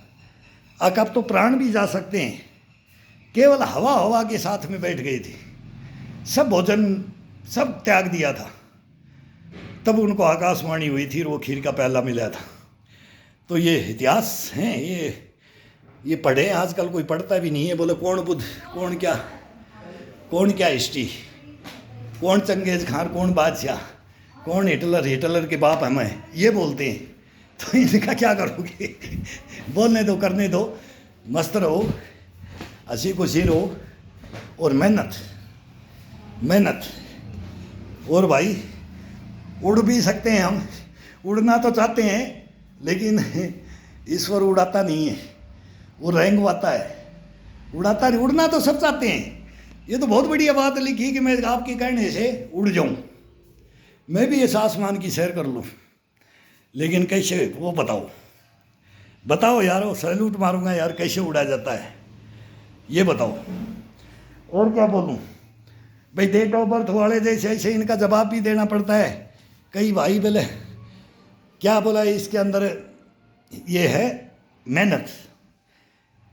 अब तो प्राण भी जा सकते हैं, केवल हवा हवा के साथ में बैठ गए थे, सब भोजन सब त्याग दिया था, तब उनको आकाशवाणी हुई थी और वो खीर का प्याला मिला था। तो ये इतिहास हैं, ये पढ़े, आजकल कोई पढ़ता भी नहीं है। बोले कौन बुद्ध, कौन क्या हिस्ट्री, कौन चंगेज खान, कौन बादशाह, कौन हिटलर के बाप हमें ये बोलते हैं। तो इनका क्या करोगे? बोलने दो, करने दो, मस्त रहो, हंसी खुशी रहो और मेहनत। और भाई उड़ भी सकते हैं हम, उड़ना तो चाहते हैं, लेकिन ईश्वर उड़ाता नहीं है, वो रेंगवाता है, उड़ाता नहीं। उड़ना तो सब चाहते हैं। ये तो बहुत बढ़िया बात लिखी कि मैं आपके कहने से उड़ जाऊं, मैं भी इस आसमान की सैर कर लूं, लेकिन कैसे, वो बताओ यार, वो सैल्यूट मारूंगा यार, कैसे उड़ा जाता है ये बताओ। और क्या बोलूं भाई, डेट ऑफ बर्थ वाले जैसे ऐसे इनका जवाब भी देना पड़ता है। कई भाई बोले क्या बोला इसके अंदर, ये है मेहनत।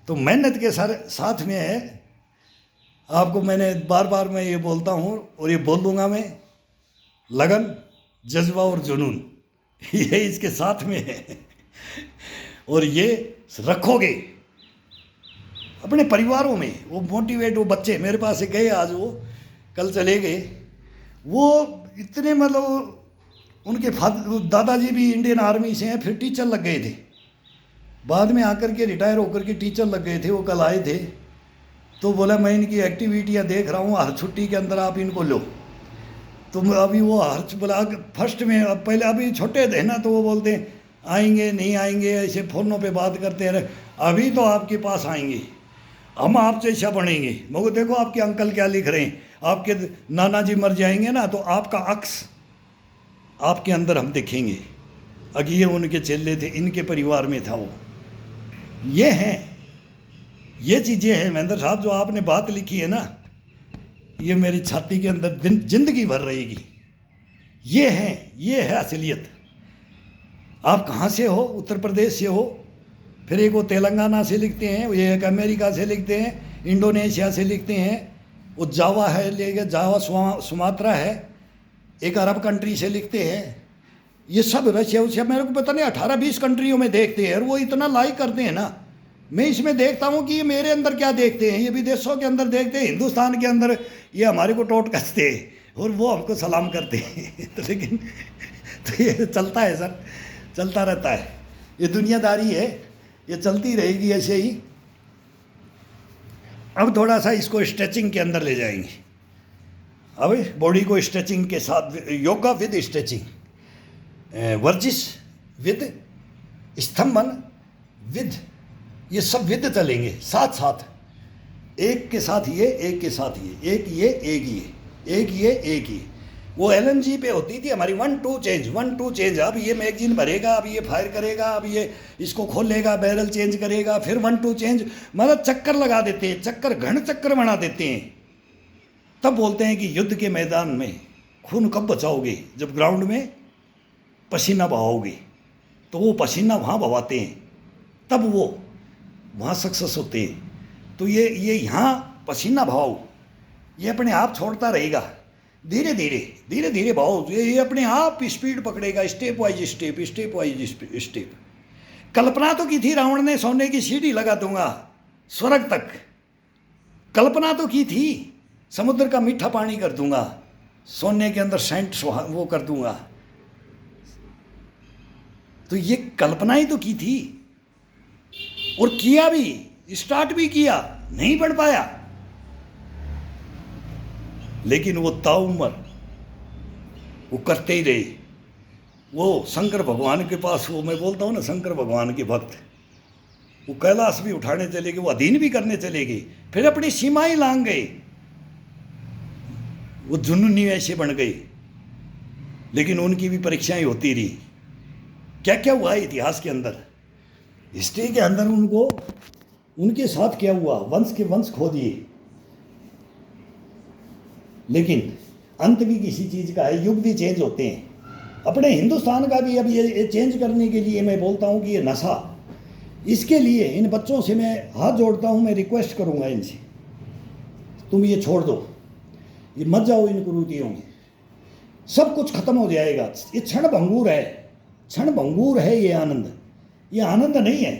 तो मेहनत के साथ में है, आपको मैंने बार मैं ये बोलता हूँ और ये बोल दूंगा मैं, लगन, जज्बा और जुनून, ये इसके साथ में है। और ये रखोगे अपने परिवारों में, वो मोटिवेट, वो बच्चे मेरे पास से गए आज, वो कल चले गए, वो इतने मतलब उनके दादाजी भी इंडियन आर्मी से हैं, फिर टीचर लग गए थे, बाद में आकर के रिटायर होकर के टीचर लग गए थे। वो कल आए थे, तो बोला मैं इनकी एक्टिविटियाँ देख रहा हूँ, हर छुट्टी के अंदर आप इनको लो। तो अभी वो हर बोला फर्स्ट में, पहले अभी छोटे थे ना, तो वो बोलते हैं आएंगे नहीं आएंगे, ऐसे फ़ोनों पे बात करते रहे। अभी तो आपके पास आएंगे, हम आपसे अच्छा बनेंगे। मगर देखो आपके अंकल क्या लिख रहे हैं, आपके नाना जी मर जाएंगे ना, तो आपका अक्स आपके अंदर हम देखेंगे। अगर ये उनके चेले थे, इनके परिवार में था वो। ये हैं, ये चीज़ें हैं महेंद्र साहब, जो आपने बात लिखी है ना, ये मेरी छाती के अंदर जिंदगी भर रहेगी। ये है असलियत। आप कहाँ से हो? उत्तर प्रदेश से हो, फिर एक वो तेलंगाना से लिखते हैं, ये एक अमेरिका से लिखते हैं, इंडोनेशिया से लिखते हैं, वो जावा है, लेके जावा सुमात्रा है, एक अरब कंट्री से लिखते हैं। ये सब रशिया उसिया, मेरे को पता नहीं 18-20 कंट्रियों में देखते हैं, और वो इतना लाइक करते हैं ना। मैं इसमें देखता हूँ कि ये मेरे अंदर क्या देखते हैं, ये विदेशों के अंदर देखते हैं, हिंदुस्तान के अंदर ये हमारे को टोट कसते हैं और वो हमको सलाम करते हैं। तो लेकिन तो ये चलता है सर, चलता रहता है, ये दुनियादारी है, ये चलती रहेगी ऐसे ही। अब थोड़ा सा इसको स्ट्रेचिंग के अंदर ले जाएंगे। अब बॉडी को स्ट्रेचिंग के साथ, योगा विद स्ट्रेचिंग, वर्जिश विद स्तंभन विद, ये सब विद चलेंगे साथ साथ, एक के साथ ये, एक के साथ ये, एक ये, एक ये, एक ये, एक ये। वो LNG पे होती थी हमारी 1-2 चेंज, 1-2 चेंज। अब ये मैगजीन भरेगा, अब ये फायर करेगा, अब ये इसको खोलेगा, बैरल चेंज करेगा, फिर 1-2 चेंज, मतलब चक्कर लगा देते हैं, चक्कर घन चक्कर बना देते हैं। तब बोलते हैं कि युद्ध के मैदान में खून कब बचाओगे? जब ग्राउंड में पसीना बहाओगे। तो वो पसीना वहाँ बहाते हैं, तब वो वहाँ सक्सेस होते हैं। तो ये यहाँ पसीना बहाओ, ये अपने आप छोड़ता रहेगा, धीरे धीरे बहाओ, ये अपने आप स्पीड पकड़ेगा, स्टेप वाइज स्टेप। कल्पना तो की थी रावण ने, सोने की सीढ़ी लगा दूंगा स्वर्ग तक, कल्पना तो की थी, समुद्र का मीठा पानी कर दूंगा, सोने के अंदर सेंट वो कर दूंगा। तो ये कल्पना ही तो की थी, और किया भी, स्टार्ट भी किया, नहीं बढ़ पाया, लेकिन वो ताउम्र वो करते ही रहे। वो शंकर भगवान के पास, वो मैं बोलता हूँ ना, शंकर भगवान के भक्त, वो कैलाश भी उठाने चले गए, वो अधीन भी करने चले गए, फिर अपनी सीमाएं लांग गए, वो जुनूनी ऐसे बन गए। लेकिन उनकी भी परीक्षाएं होती रही, क्या क्या हुआ है इतिहास के अंदर, हिस्ट्री के अंदर उनको उनके साथ क्या हुआ, वंश के वंश खो दिए। लेकिन अंत भी किसी चीज़ का है, युग भी चेंज होते हैं। अपने हिंदुस्तान का भी अब ये चेंज करने के लिए मैं बोलता हूँ कि ये नशा, इसके लिए इन बच्चों से मैं हाथ जोड़ता हूँ, मैं रिक्वेस्ट करूँगा इनसे, तुम ये छोड़ दो, ये मत जाओ इन कुरीतियों में, सब कुछ खत्म हो जाएगा। ये क्षण भंगुर है, क्षण भंगुर है ये आनंद, ये आनंद नहीं है,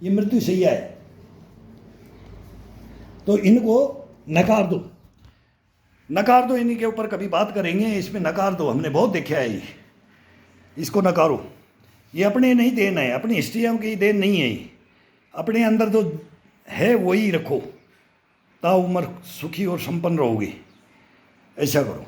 ये मृत्यु सैया है। तो इनको नकार दो, नकार दो, इन्हीं के ऊपर कभी बात करेंगे, इसमें नकार दो, हमने बहुत देखा है ये, इसको नकारो। ये अपने नहीं देन है, अपनी हिस्ट्रियों की देन नहीं है ये, अपने अंदर जो है वही रखो, ताउम्र सुखी और संपन्न रहोगे, ऐसा करो।